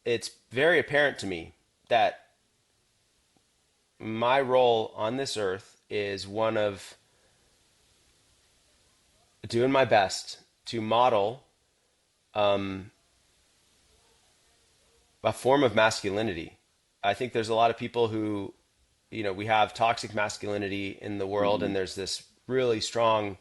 it's very apparent to me that my role on this earth is one of doing my best to model um, a form of masculinity. I think there's a lot of people who, we have toxic masculinity in the world, Hmm. and there's this really strong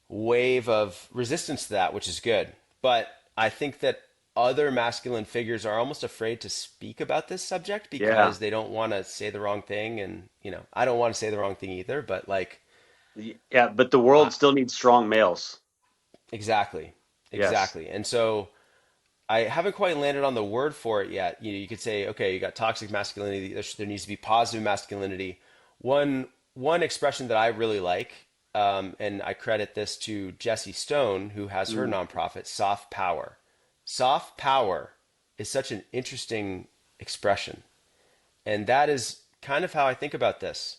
wave of resistance to that, which is good. But I think that other masculine figures are almost afraid to speak about this subject Yeah. because they don't want to say the wrong thing. And, I don't want to say the wrong thing either, but like, Yeah, but the I, world still needs strong males. exactly, Yes. exactly. And so I haven't quite landed on the word for it yet. You could say, okay, you got toxic masculinity. There needs to be positive masculinity. One expression that I really like, and I credit this to Jessie Stone, who has her Mm. nonprofit, Soft Power. Soft power is such an interesting expression, and that is kind of how I think about this.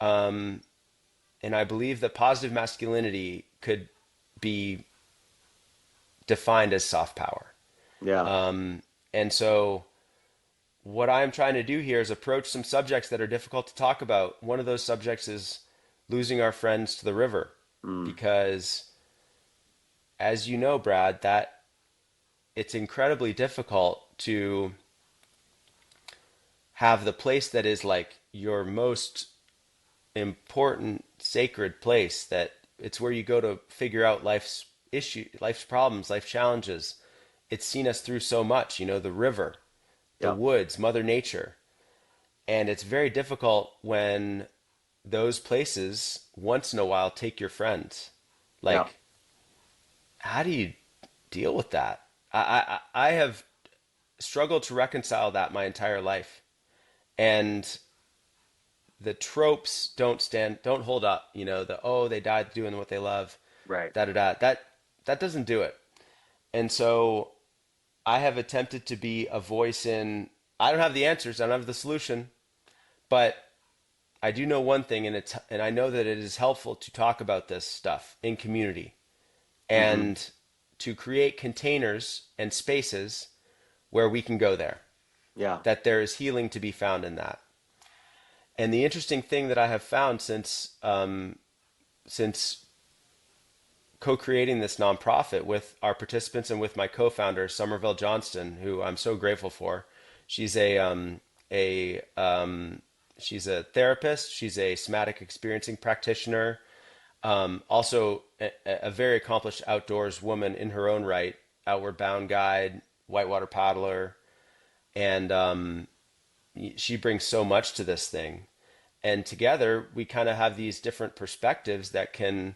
Um, and I believe that positive masculinity could be defined as soft power. Yeah. And so what I'm trying to do here is approach some subjects that are difficult to talk about. One of those subjects is losing our friends to the river, Mm. because as you know, Brad, that it's incredibly difficult to have the place that is like your most important sacred place, that it's where you go to figure out life's problems, life challenges. It's seen us through so much, the river, the Yeah. woods, Mother Nature. And it's very difficult when those places once in a while take your friends. Yeah. Like, how do you deal with that? I have struggled to reconcile that my entire life. And the tropes don't hold up, the oh, they died doing what they love, Right. da da da. That doesn't do it. And so I have attempted to be a voice in I don't have the answers, I don't have the solution, but I do know one thing, and I know that it is helpful to talk about this stuff in community Hmm. and to create containers and spaces where we can go there. Yeah. That there is healing to be found in that. And the interesting thing that I have found since co-creating this nonprofit with our participants and with my co-founder Somerville Johnston, who I'm so grateful for. She's a she's a therapist. She's a somatic experiencing practitioner. Also, a very accomplished outdoors woman in her own right, outward bound guide, whitewater paddler, and she brings so much to this thing. And together, we kind of have these different perspectives that can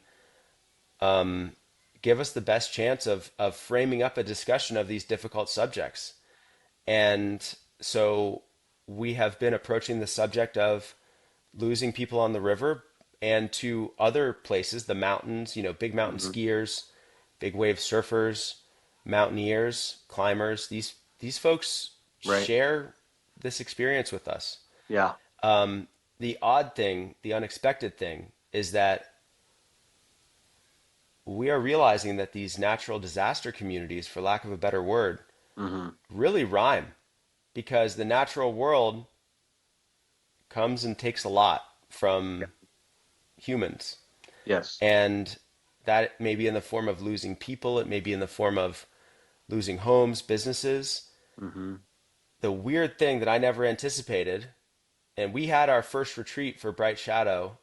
give us the best chance of framing up a discussion of these difficult subjects. And so we have been approaching the subject of losing people on the river and to other places, the mountains, big mountain Hmm. skiers, big wave surfers, mountaineers, climbers. These folks Right. share this experience with us. Yeah. The odd thing, the unexpected thing, is that we are realizing that these natural disaster communities, for lack of a better word, Hmm. really rhyme, because the natural world comes and takes a lot Yeah. from humans. Yes. And that may be in the form of losing people, it may be in the form of losing homes, businesses. Hmm. The weird thing that I never anticipated, and we had our first retreat for Bright Shadow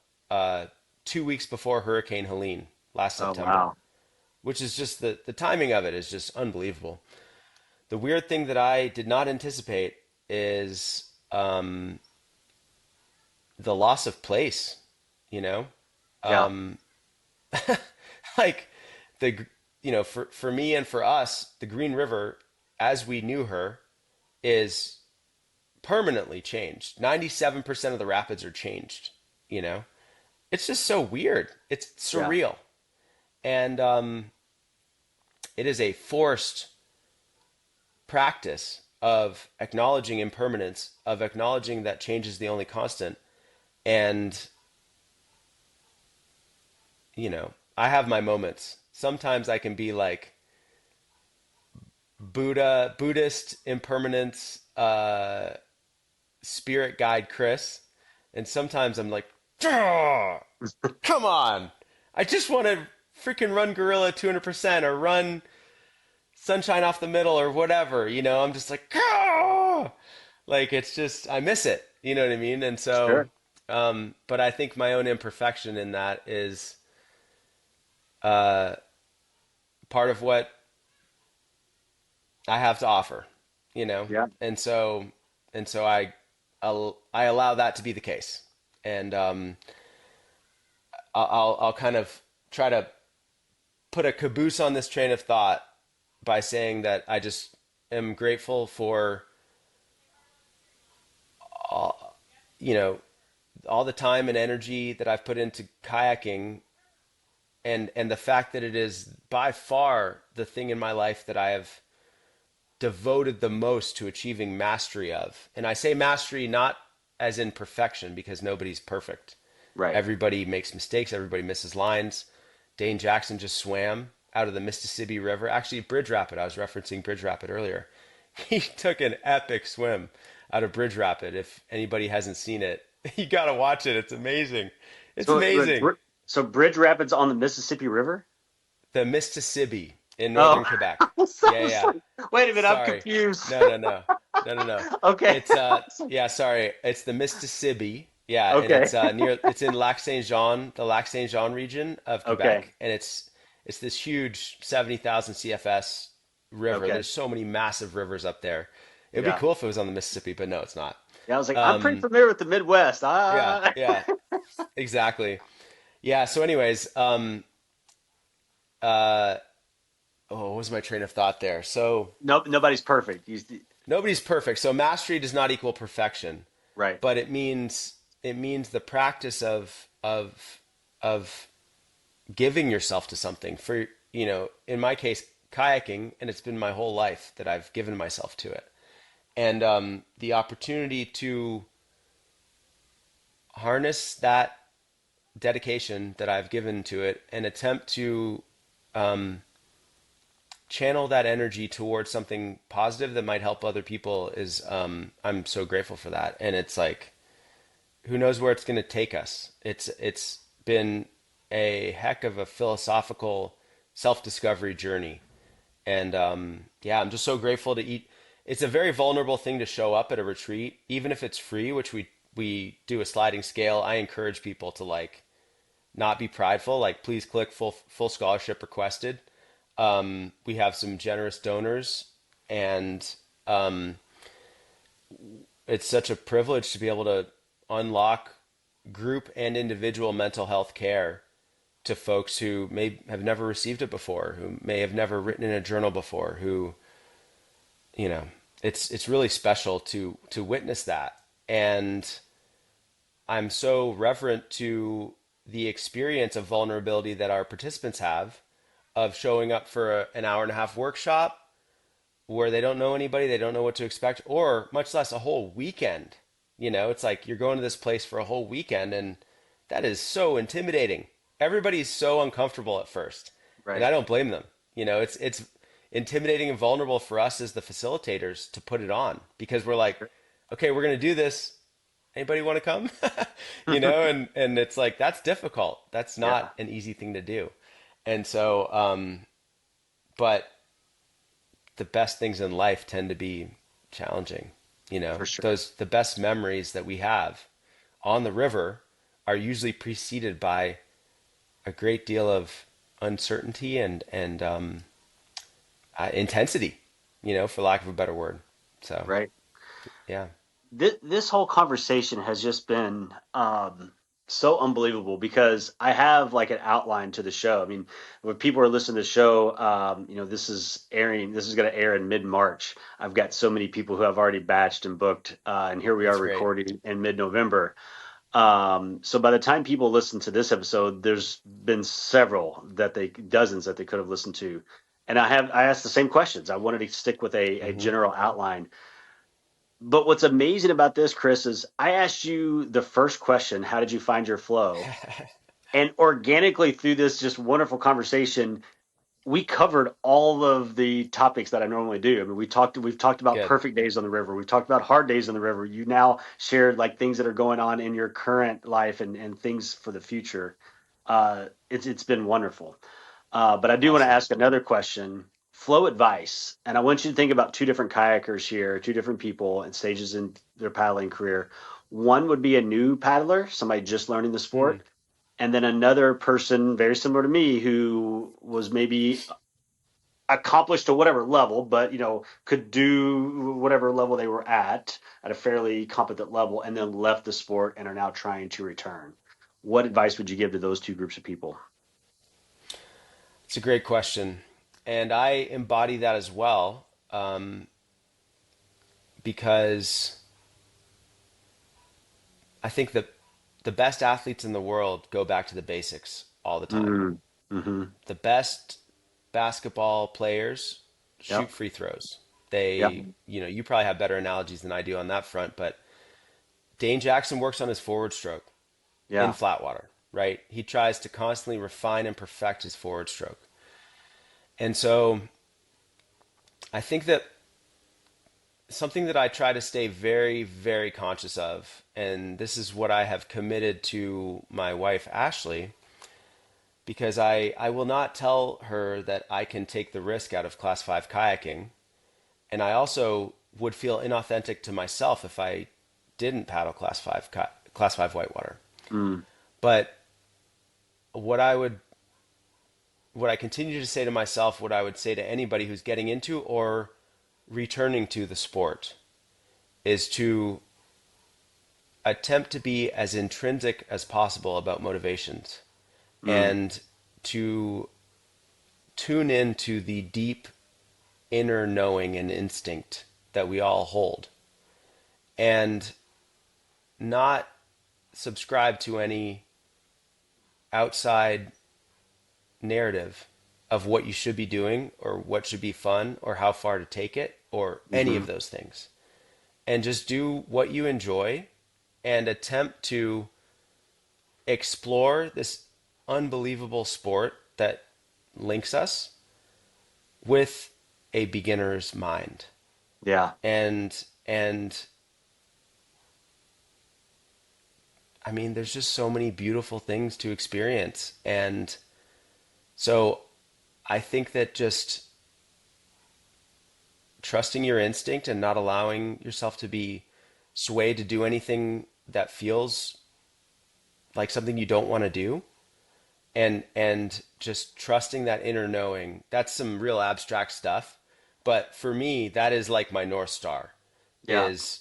2 weeks before Hurricane Helene last Oh, September, wow. which is just the timing of it is just unbelievable. The weird thing that I did not anticipate is the loss of place, you know? Yeah. Um, like the for me and for us, the Green River as we knew her is permanently changed. 97% of the rapids are changed, you know? It's just so weird. It's Yeah. surreal. And it is a forced practice of acknowledging impermanence, of acknowledging that change is the only constant. And, I have my moments. Sometimes I can be like Buddhist impermanence, spirit guide Chris. And sometimes I'm like, "Ugh, come on. I just want to freaking run Gorilla 200% or run Sunshine off the Middle or whatever. I'm just like, "Ugh." Like it's just, I miss it. You know what I mean? And so, Sure. but I think my own imperfection in that is uh, part of what I have to offer, you know, Yeah. and so I allow that to be the case, and I'll kind of try to put a caboose on this train of thought by saying that I just am grateful for you know all the time and energy that I've put into kayaking, and the fact that it is by far the thing in my life that I have devoted the most to achieving mastery of. And I say mastery not as in perfection because nobody's perfect. Right. Everybody makes mistakes, everybody misses lines. Dane Jackson just swam out of the Mississippi River. Actually, Bridge Rapid, I was referencing Bridge Rapid earlier. He took an epic swim out of Bridge Rapid. If anybody hasn't seen it, you got to watch it. It's amazing. It's So, amazing. so Bridge Rapids on the Mississippi River? The Mississippi in Oh, northern Quebec. I was Yeah, yeah. like, wait a minute, I'm Sorry. confused. No, no, no. No, no, no. Okay. It's yeah, sorry. It's the Mississippi. Yeah, and Okay. it's in Lac Saint Jean, the Lac Saint Jean region of Okay. Quebec, and it's this huge 70,000 CFS river. Okay. There's so many massive rivers up there. It would be Yeah. cool if it was on the Mississippi, but no, it's not. Yeah, I was like, I'm pretty Um, familiar with the Midwest. yeah, Ah. yeah, exactly. Yeah, so anyways, uh oh, what was my train of thought there? So Nope, nobody's perfect. nobody's perfect. So mastery does not equal perfection, Right. but it means the practice of giving yourself to something. For in my case, kayaking, and it's been my whole life that I've given myself to it, and the opportunity to harness that dedication that I've given to it and attempt to um, channel that energy towards something positive that might help other people is I'm so grateful for that. And it's like, who knows where it's going to take us. It's been a heck of a philosophical self-discovery journey. And yeah, I'm just so grateful to eat. It's a very vulnerable thing to show up at a retreat, even if it's free, which we do a sliding scale. I encourage people to like not be prideful. Like, please click full scholarship requested. We have some generous donors, and um, it's such a privilege to be able to unlock group and individual mental health care to folks who may have never received it before, who may have never written in a journal before, who, you know, it's really special to witness that. And I'm so reverent to the experience of vulnerability that our participants have of showing up for an hour and a half workshop where they don't know anybody, they don't know what to expect, or much less a whole weekend. It's like you're going to this place for a whole weekend, and that is so intimidating. Everybody's so uncomfortable at first, and I Right. don't blame them. It's intimidating and vulnerable for us as the facilitators to put it on because we're like, Sure. okay, we're going to do this. Anybody want to come? And it's like that's difficult. That's not Yeah, an easy thing to do. And so, but the best things in life tend to be challenging. for sure. Those the best memories that we have on the river are usually preceded by a great deal of uncertainty and intensity, for lack of a better word. So, Right. yeah, This whole conversation has just been so unbelievable because I have like an outline to the show. I mean, when people are listening to the show, this is airing, this is going to air in mid-March. I've got so many people who have already batched and booked, and here we are that's great. recording in mid-November. So by the time people listen to this episode, there's been dozens that they could have listened to. And I asked the same questions. I wanted to stick with a Hmm. general outline. But what's amazing about this, Chris, is I asked you the first question, how did you find your flow? And organically through this just wonderful conversation, we covered all of the topics that I normally do. I mean, we've talked about Good. perfect days on the river. We've talked about hard days on the river. You now shared like things that are going on in your current life and things for the future. It's been wonderful. But I do want to Awesome. ask another question. Flow advice, and I want you to think about two different kayakers here, two different people at stages in their paddling career. One would be a new paddler, somebody just learning the Hmm. sport, and then another person very similar to me who was maybe accomplished to whatever level, but could do whatever level they were at a fairly competent level, and then left the sport and are now trying to return. What advice would you give to those two groups of people? It's a great question. And I embody that as well, because I think that the best athletes in the world go back to the basics all the time. Mm, mm-hmm. The best basketball players shoot Yep. free throws. Yep. You probably have better analogies than I do on that front, but Dane Jackson works on his forward stroke in Yeah. flat water, right? He tries to constantly refine and perfect his forward stroke. And so I think that something that I try to stay very, very conscious of, and this is what I have committed to my wife, Ashley, because I will not tell her that I can take the risk out of class five kayaking. And I also would feel inauthentic to myself if I didn't paddle class five whitewater. Mm, But what I would what I continue to say to myself, what I would say to anybody who's getting into or returning to the sport is to attempt to be as intrinsic as possible about motivations mm, and to tune into the deep inner knowing and instinct that we all hold and not subscribe to any outside narrative of what you should be doing or what should be fun or how far to take it or any mm-hmm. of those things. And just do what you enjoy and attempt to explore this unbelievable sport that links us with a beginner's mind. Yeah. And I mean there's just so many beautiful things to experience. And so I think that just trusting your instinct and not allowing yourself to be swayed to do anything that feels like something you don't want to do, and just trusting that inner knowing. That's some real abstract stuff, but for me that is like my north star Yeah. is,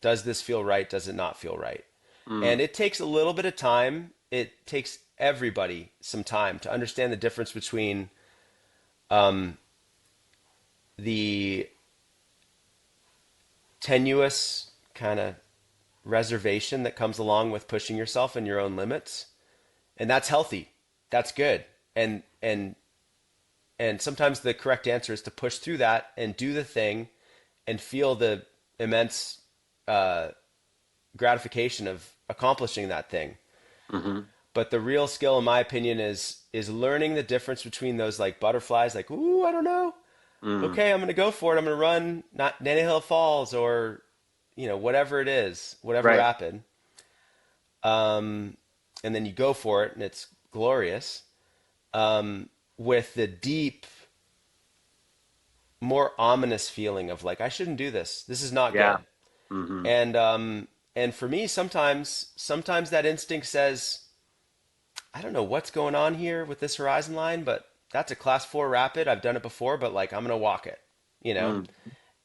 does this feel right, does it not feel right? Mm, And it takes a little bit of time. It takes everybody some time to understand the difference between the tenuous kind of reservation that comes along with pushing yourself and your own limits, and that's healthy, that's good. And sometimes the correct answer is to push through that and do the thing and feel the immense uh, gratification of accomplishing that thing. mm-hmm. But the real skill, in my opinion, is learning the difference between those like butterflies, like, ooh, I don't know, Mm, okay, I'm gonna go for it, I'm gonna run not Nanny Hill Falls or whatever it is, whatever right. rapid, um, and then you go for it and it's glorious, with the deep, more ominous feeling of like, I shouldn't do this. This is not Yeah. good. Mm-hmm. And for me, sometimes that instinct says, I don't know what's going on here with this horizon line, but that's a class four rapid. I've done it before, but like I'm gonna walk it, you know. Mm,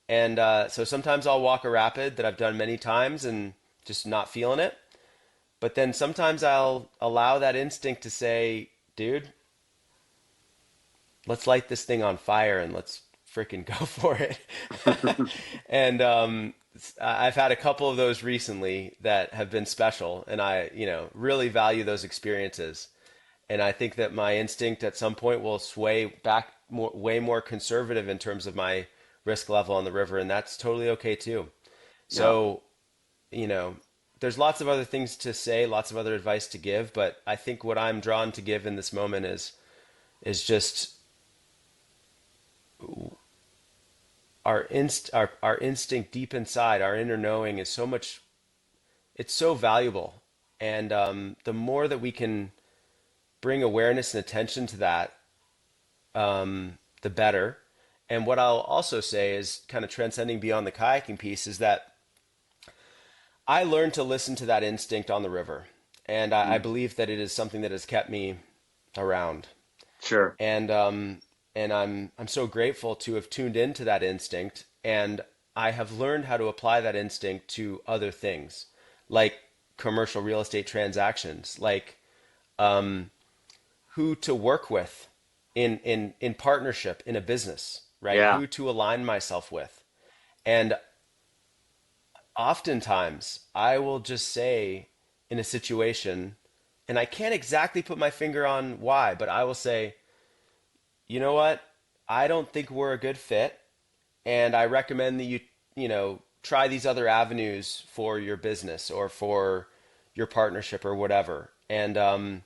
And so sometimes I'll walk a rapid that I've done many times and just not feeling it. But then sometimes I'll allow that instinct to say, dude, let's light this thing on fire and let's freaking go for it. And I've had a couple of those recently that have been special, and I really value those experiences. And I think that my instinct at some point will sway back way more conservative in terms of my risk level on the river, and that's totally okay too. Yeah. So, you know, there's lots of other things to say, lots of other advice to give, but I think what I'm drawn to give in this moment is just our instinct deep inside, our inner knowing is so much, it's so valuable. And the more that we can bring awareness and attention to that, the better. And what I'll also say is kind of transcending beyond the kayaking piece is that I learned to listen to that instinct on the river. And I Mm. believe that it is something that has kept me around. Sure. And I'm so grateful to have tuned into that instinct, and I have learned how to apply that instinct to other things, like commercial real estate transactions, like who to work with in partnership in a business, right? Yeah. Who to align myself with. And oftentimes I will just say in a situation, and I can't exactly put my finger on why, but I will say, you know what? I don't think we're a good fit, and I recommend that you try these other avenues for your business or for your partnership or whatever. And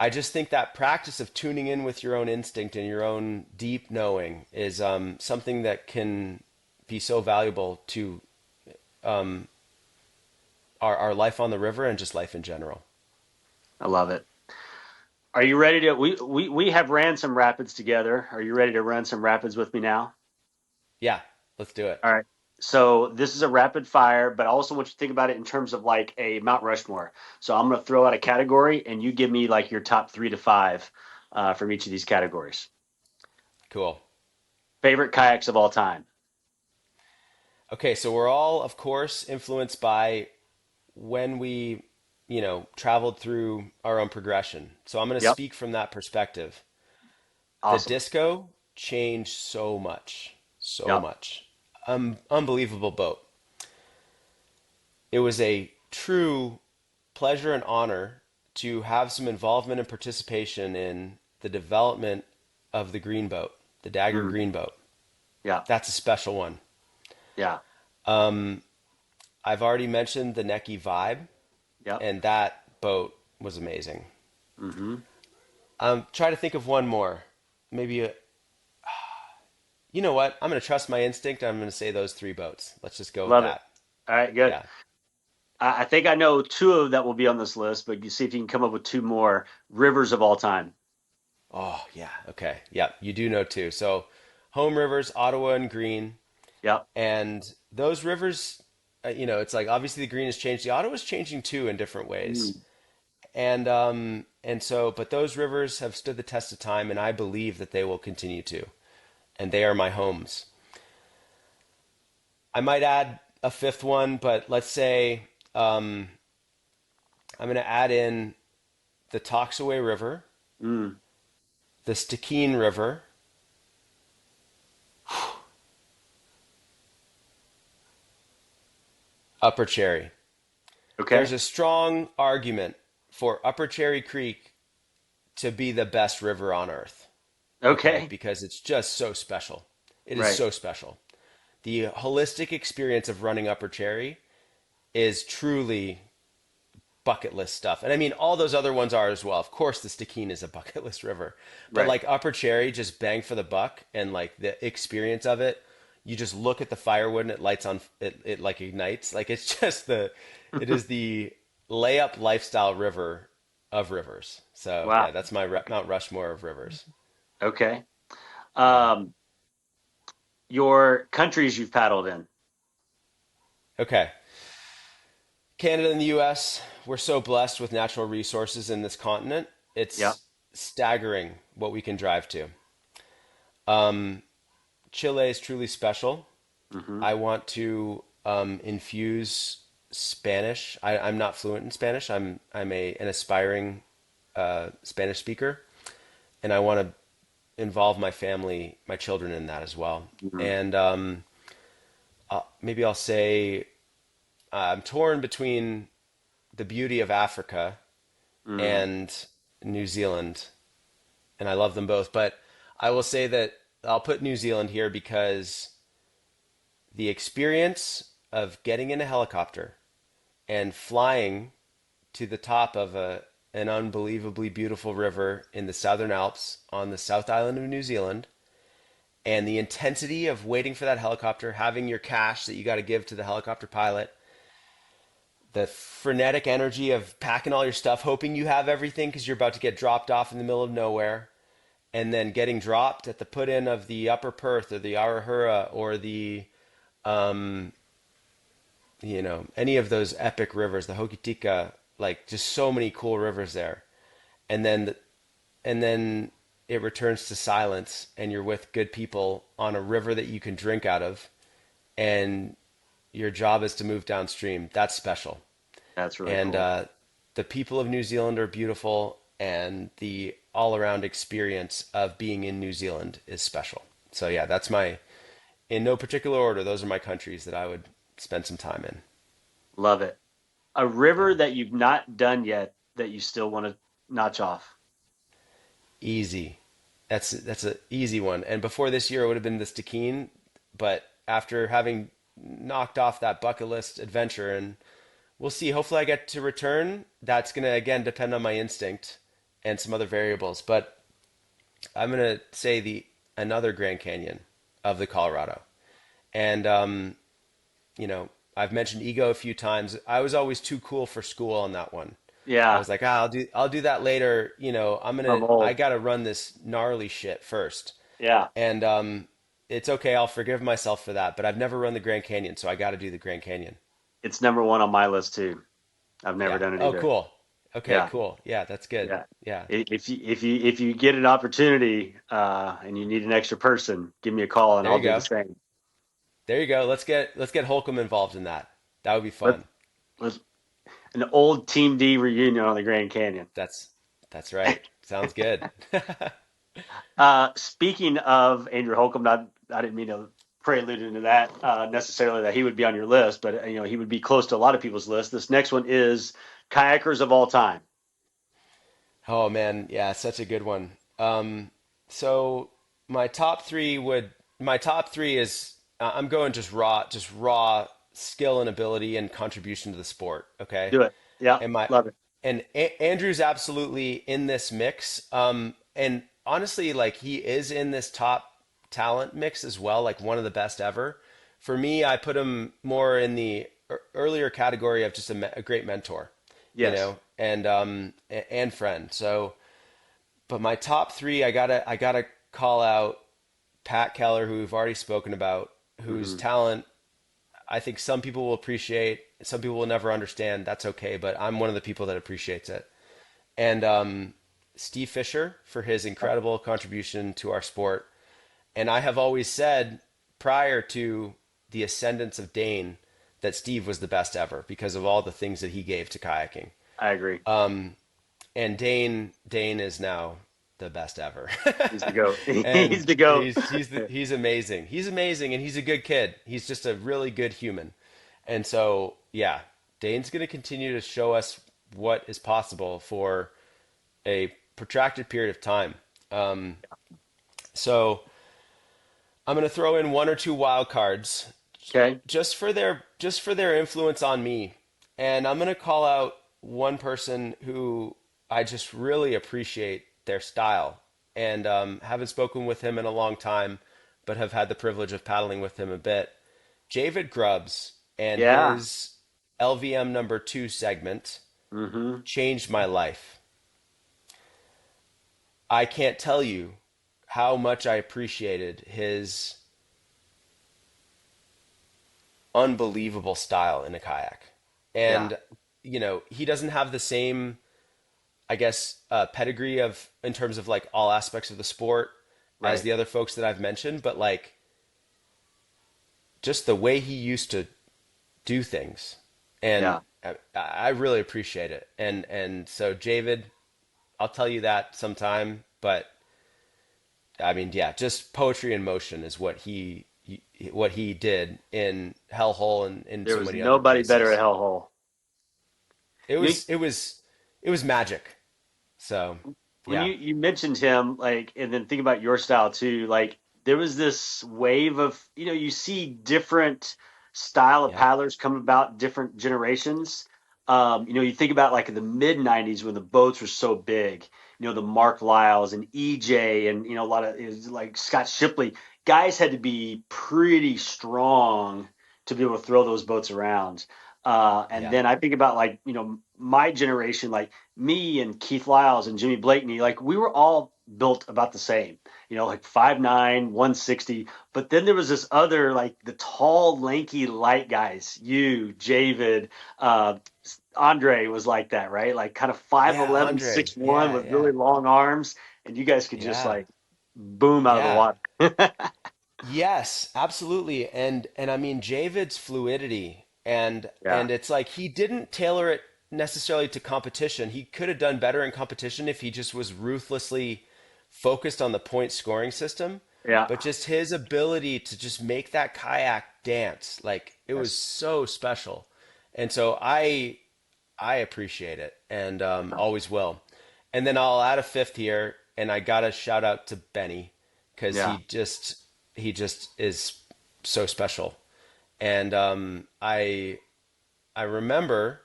I just think that practice of tuning in with your own instinct and your own deep knowing is something that can be so valuable to our life on the river and just life in general. I love it. Are you ready to we have ran some rapids together. Are you ready to run some rapids with me now? Yeah, let's do it. All right. So this is a rapid fire, but I also want you to think about it in terms of like a Mount Rushmore. So I'm going to throw out a category, and you give me like your top 3 to 5 from each of these categories. Cool. Favorite kayaks of all time. Okay, so we're all, of course, influenced by when we, traveled through our own progression. So I'm going to Yep. speak from that perspective. The Awesome. disco changed so much, so Yep. much. Unbelievable boat. It was a true pleasure and honor to have some involvement and participation in the development of the green boat, the Dagger Mm, green boat. yeah. That's a special one. Yeah. I've already mentioned the Necky Vibe, Yep. and that boat was amazing. Mm-hmm. Try to think of one more. Maybe you know what? I'm going to trust my instinct. I'm going to say those three boats. Let's just go with Love it. that. All right. Good. Yeah. I think I know two of that will be on this list, but you see if you can come up with two more rivers of all time. Oh, yeah. Okay. Yeah. You do know too. So, home rivers, Ottawa and Green. Yep. And those rivers, it's like obviously the Green has changed. The Ottawa's changing too in different ways. Mm. But those rivers have stood the test of time, and I believe that they will continue to. And they are my homes. I might add a fifth one, but let's say I'm going to add in the Toxaway River, Mm. the Stikine River, Upper Cherry. There's Okay. a strong argument for Upper Cherry Creek to be the best river on earth, okay? Okay. Because it's just so special. It is Right. so special. The holistic experience of running Upper Cherry is truly bucket list stuff. And I mean, all those other ones are as well. Of course, the Stikine is a bucket list river, but Right. like Upper Cherry, just bang for the buck, and like the experience of it. You just look at the firewood and it lights on. It like ignites. Like it's just it is the layup lifestyle river of rivers. So yeah, Wow. that's my Mount Rushmore of rivers. Okay. Yeah. Um, your countries you've paddled in. Okay. Canada and the U.S. We're so blessed with natural resources in this continent. Yep. It's staggering what we can drive to. Chile is truly special. Mm-hmm. I want to infuse Spanish. I'm not fluent in Spanish. I'm an aspiring Spanish speaker, and I want to involve my family, my children in that as well. Mm-hmm. And maybe I'll say I'm torn between the beauty of Africa Mm. and New Zealand, and I love them both. But I will say that I'll put New Zealand here because the experience of getting in a helicopter and flying to the top of an unbelievably beautiful river in the Southern Alps on the South Island of New Zealand, and the intensity of waiting for that helicopter, having your cash that you got to give to the helicopter pilot, the frenetic energy of packing all your stuff, hoping you have everything because you're about to get dropped off in the middle of nowhere, and then getting dropped at the put in of the Upper Perth or the Arahura or the um, any of those epic rivers, the Hokitika, like just so many cool rivers there. And then and then it returns to silence and you're with good people on a river that you can drink out of and your job is to move downstream. That's special. That's really And cool. the people of New Zealand are beautiful and the all around experience of being in New Zealand is special. So yeah, that's my in no particular order, those are my countries that I would spend some time in. Love it. A river Yeah. that you've not done yet that you still want to notch off. Easy. That's a easy one. And before this year, it would have been the Stikine, but after having knocked off that bucket list adventure, and we'll see. Hopefully, I get to return. That's gonna again depend on my instinct and some other variables. But I'm gonna say the another Grand Canyon of the Colorado. And you know, I've mentioned ego a few times. I was always too cool for school on that one. I Yeah, was like, I'll do that later. I'm I old. gotta run this gnarly shit first. Yeah, And it's okay, I'll forgive myself for that, but I've never run the Grand Canyon, so I gotta do the Grand Canyon. it's number one on my list too. I've never Yeah. done it Oh, either. cool. Okay, Yeah, cool. Yeah, that's good. yeah. Yeah. If you get an opportunity and you need an extra person, give me a call and There I'll you do the go. same. There you go. Let's get Holcomb involved in that. That would be Let fun. let's an old Team D reunion on the Grand Canyon. That's that's right. Sounds good. Speaking of Andrew Holcomb, not I didn't mean to prelude into that necessarily that he would be on your list, but he would be close to a lot of people's list. This next one is kayakers of all time. Oh man, yeah, such a good one. So my top three would my top three is I'm going just raw skill and ability and contribution to the sport. Okay, Do it. Yeah, and my love it. and Andrew's absolutely in this mix. And honestly, like he is in this top talent mix as well, like one of the best ever. For me, I put him more in the earlier category of just a great mentor, Yes. and friend. So, but my top three, I gotta call out Pat Keller, who we've already spoken about, whose Hmm. talent I think some people will appreciate, some people will never understand. That's okay, but I'm one of the people that appreciates it. And Steve Fisher for his incredible contribution to our sport. And I have always said prior to the ascendance of Dane that Steve was the best ever because of all the things that he gave to kayaking. I agree. And Dane is now the best ever. He's the goat. And He's the goat. he's amazing. He's amazing and he's a good kid. He's just a really good human. And so, yeah, Dane's going to continue to show us what is possible for a protracted period of time. So I'm going to throw in one or two wild cards Okay. just for their influence on me. And I'm going to call out one person who I just really appreciate their style. And haven't spoken with him in a long time, but have had the privilege of paddling with him a bit. David Grubbs and Yeah. his LVM number two segment Hmm. changed my life. I can't tell you how much I appreciated his unbelievable style in a kayak. Yeah. And, he doesn't have the same, I guess, pedigree of in terms of like all aspects of the sport as Right. the other folks that I've mentioned, but like just the way he used to do things. And Yeah. I really appreciate it. And so David, I'll tell you that sometime, but I mean, yeah, just poetry in motion is what he did in Hellhole and in There so was many other nobody better at places. Hellhole. It You, was it was it was magic. So, When yeah, you mentioned him, like, and then think about your style too, like there was this wave of, you see different style of yep, paddlers come about different generations. You think about like in the mid 90s when the boats were so big, the Mark Lyles and EJ and a lot of it was like Scott Shipley, guys had to be pretty strong to be able to throw those boats around. And yeah, then I think about like, my generation, like me and Keith Lyles and Jimmy Blakeney, like we were all built about the same, like 5'9", 160. But then there was this other, like the tall, lanky, light guys, you, Javid, uh, Andre was like that, right? Like kind of yeah, 5'11", Andre, 6'1" yeah, with yeah, really long arms. And you guys could just yeah, like boom out of the yeah. water. Yes, absolutely. And I mean Javid's fluidity Yeah. and it's like he didn't tailor it necessarily to competition. He could have done better in competition if he just was ruthlessly focused on the point scoring system. Yeah. But just his ability to just make that kayak dance, like it was Yes. so special. And so I appreciate it and always will. And then I'll add a fifth here, and I gotta shout out to Benny because Yeah. he just is so special. And I remember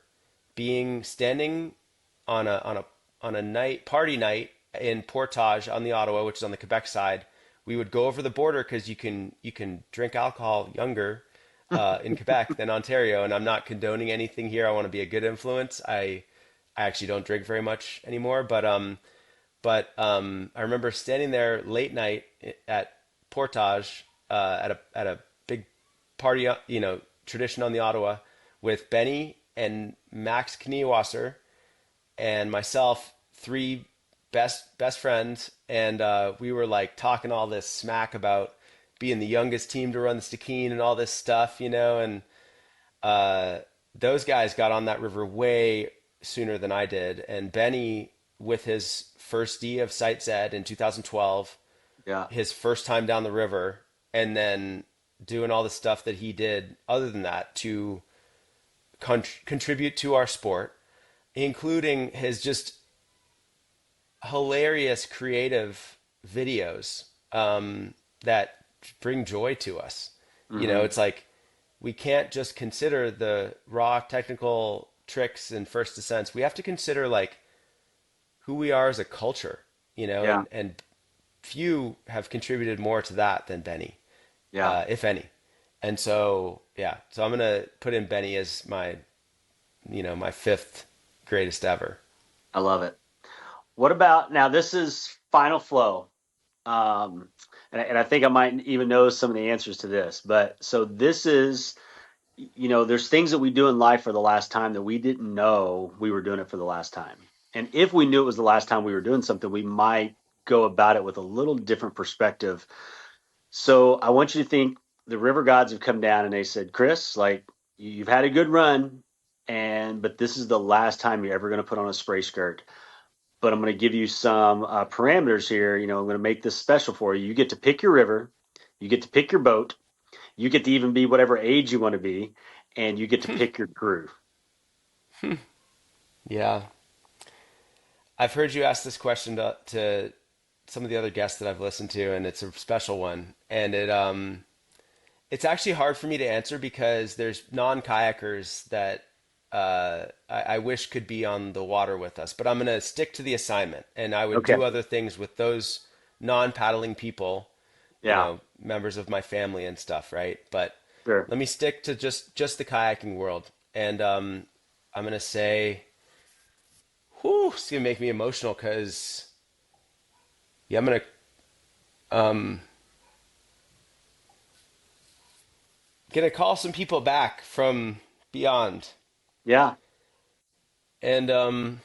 being standing on a night party night in Portage on the Ottawa, which is on the Quebec side. We would go over the border because you can drink alcohol younger in Quebec than Ontario, and I'm not condoning anything here. I want to be a good influence. I actually don't drink very much anymore, but I remember standing there late night at Portage at a big party, tradition on the Ottawa with Benny and Max Kniewasser and myself, three best friends, and we were like talking all this smack about being the youngest team to run the Stikine and all this stuff, and uh, those guys got on that river way sooner than I did. And Benny, with his first D of Sight Z in 2012, Yeah. his first time down the river, and then doing all the stuff that he did other than that to contribute to our sport, including his just hilarious creative videos that bring joy to us. Hmm. It's like we can't just consider the raw technical tricks and first descents. We have to consider like who we are as a culture, Yeah. and few have contributed more to that than Benny, Yeah. if any. And so, yeah, so I'm gonna put in Benny as my fifth greatest ever. I love it. What about now? This is final flow. And I think I might even know some of the answers to this. But so this is, there's things that we do in life for the last time that we didn't know we were doing it for the last time. And if we knew it was the last time we were doing something, we might go about it with a little different perspective. So I want you to think the river gods have come down and they said, Chris, like you've had a good run, but this is the last time you're ever going to put on a spray skirt, but I'm going to give you some parameters here. I'm going to make this special for you. You get to pick your river, you get to pick your boat, you get to even be whatever age you want to be, and you get to pick your crew. Yeah, I've heard you ask this question to some of the other guests that I've listened to, and it's a special one. And it's actually hard for me to answer because there's non-kayakers that I wish could be on the water with us. But I'm gonna stick to the assignment, and I would Okay. do other things with those non-paddling people, Yeah. members of my family and stuff, right? But Sure. let me stick to just the kayaking world, and I'm gonna say, whew, it's gonna make me emotional because yeah, I'm um gonna call some people back from beyond, Yeah. and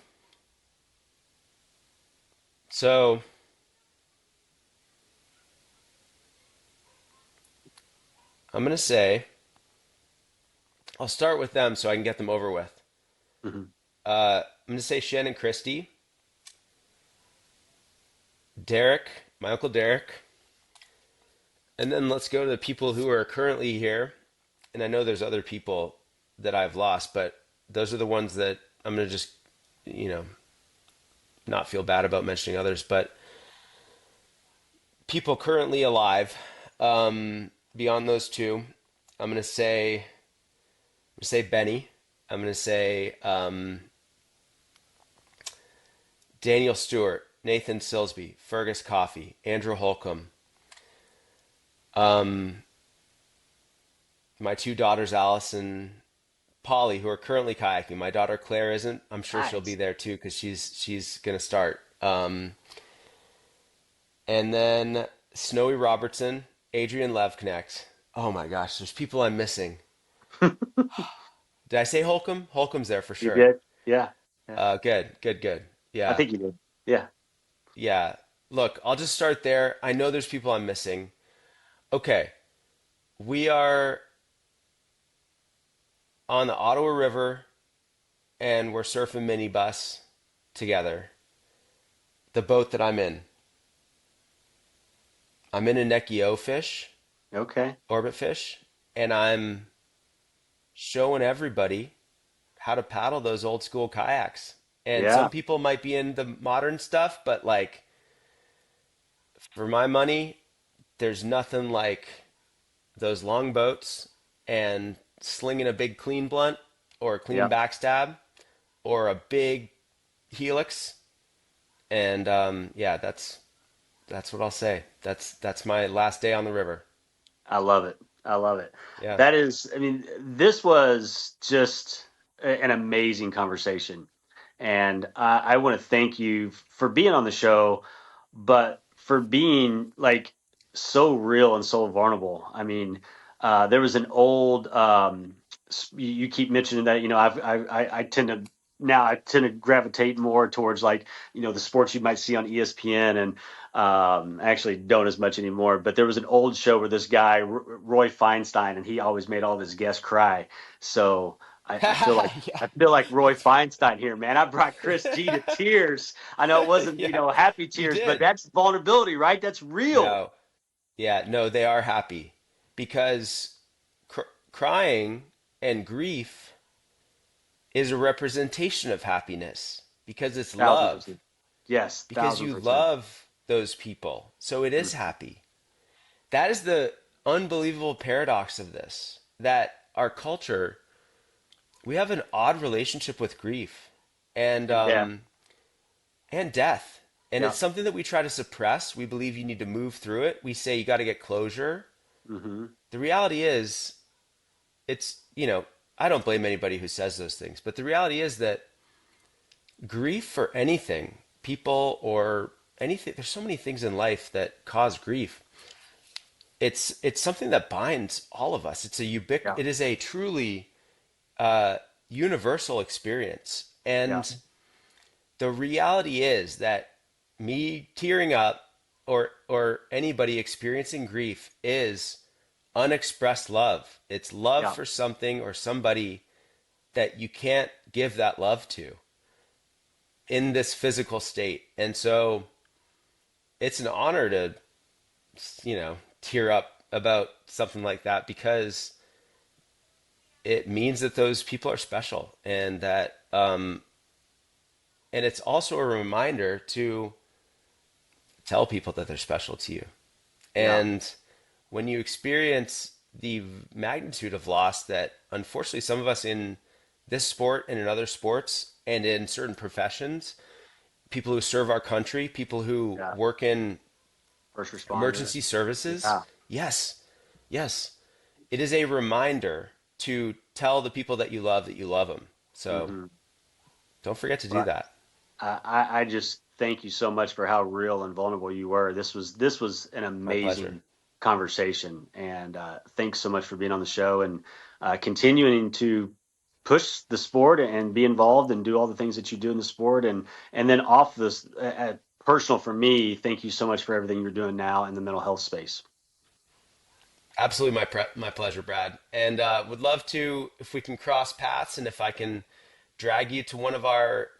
so I'm gonna say I'll start with them so I can get them over with. Hmm. I'm gonna say Shannon Christie, Derek, my uncle Derek, and then let's go to the people who are currently here. And I know there's other people that I've lost, but those are the ones that I'm gonna just, you know, not feel bad about mentioning others, but people currently alive, beyond those two, I'm gonna say Benny. I'm gonna say Daniel Stewart, Nathan Silsby, Fergus Coffey, Andrew Holcomb, my two daughters, Alice and Polly, who are currently kayaking. My daughter Claire isn't. I'm sure she'll be Nice. there too because she's gonna start. And then Snowy Robertson, Adrian Levknecht. Oh my gosh, there's people I'm missing. Did I say Holcomb? Holcomb's there for You sure. did? Yeah. Yeah. Good, good, good. I Yeah, think you did. Yeah. yeah. Look, I'll just start there. I know there's people I'm missing. Okay, we are on the Ottawa River and we're surfing minibus together. The boat that I'm in a Nekio fish, Okay. orbit fish, and I'm showing everybody how to paddle those old school kayaks. And some Yeah. people might be in the modern stuff, but like for my money, there's nothing like those long boats and slinging a big clean blunt or a clean Yeah. backstab or a big helix. And yeah, that's what I'll say. That's my last day on the river. I love it. I love it. Yeah. That is, I mean, this was just an amazing conversation. And I want to thank you for being on the show, but for being like so real and so vulnerable. I mean, there was an old, you keep mentioning that, I tend to, now I tend to gravitate more towards like, the sports you might see on ESPN and I actually don't as much anymore, but there was an old show where this guy, Roy Feinstein, and he always made all of his guests cry. So I feel like Yeah. I feel like Roy Feinstein here, man. I brought Chris G to tears. I know it wasn't, Yeah. happy You tears, but did. that's vulnerability, right? That's real. No. Yeah, no, they are happy because crying and grief is a representation of happiness because it's Thousand love, percent. Yes, because thousand you percent. love those people. So it is happy. That is the unbelievable paradox of this, that our culture, we have an odd relationship with grief and And death. death. And Yeah. it's something that we try to suppress. We believe you need to move through it. We say you got to get closure. Hmm. The reality is, I don't blame anybody who says those things, but the reality is that grief for anything, people or anything, there's so many things in life that cause grief. It's something that binds all of us. Yeah. It is a truly uh, universal experience. Yeah. And the reality is that me tearing up or anybody experiencing grief is unexpressed love. It's love Yeah. for something or somebody that you can't give that love to in this physical state. And so it's an honor to, tear up about something like that because it means that those people are special and that and it's also a reminder to tell people that they're special to you. Yeah. And when you experience the magnitude of loss that unfortunately some of us in this sport and in other sports and in certain professions, people who serve our country, people who Yeah. work in First responder. emergency services, Yeah. yes, yes, it is a reminder to tell the people that you love them. So Hmm. don't forget to do But that. I just thank you so much for how real and vulnerable you were. This was an My pleasure. amazing conversation, and thanks so much for being on the show and continuing to push the sport and be involved and do all the things that you do in the sport. And then off this personal for me, thank you so much for everything you're doing now in the mental health space. Absolutely, my pleasure, Brad. And would love to if we can cross paths and if I can drag you to one of our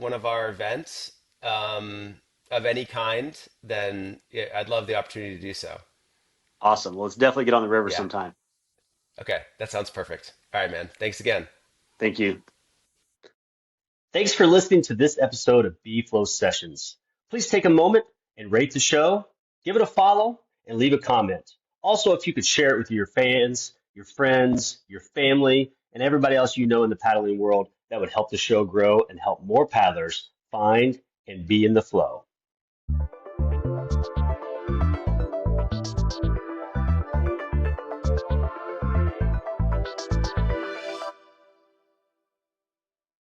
events of any kind, then yeah, I'd love the opportunity to do so. Awesome. Well, let's definitely get on the river Yeah. sometime. Okay, that sounds perfect. All right, man. Thanks again. Thank you. Thanks for listening to this episode of B-Flow Sessions. Please take a moment and rate the show, give it a follow, and leave a comment. Also, if you could share it with your fans, your friends, your family, and everybody else you know in the paddling world, that would help the show grow and help more paddlers find and be in the flow.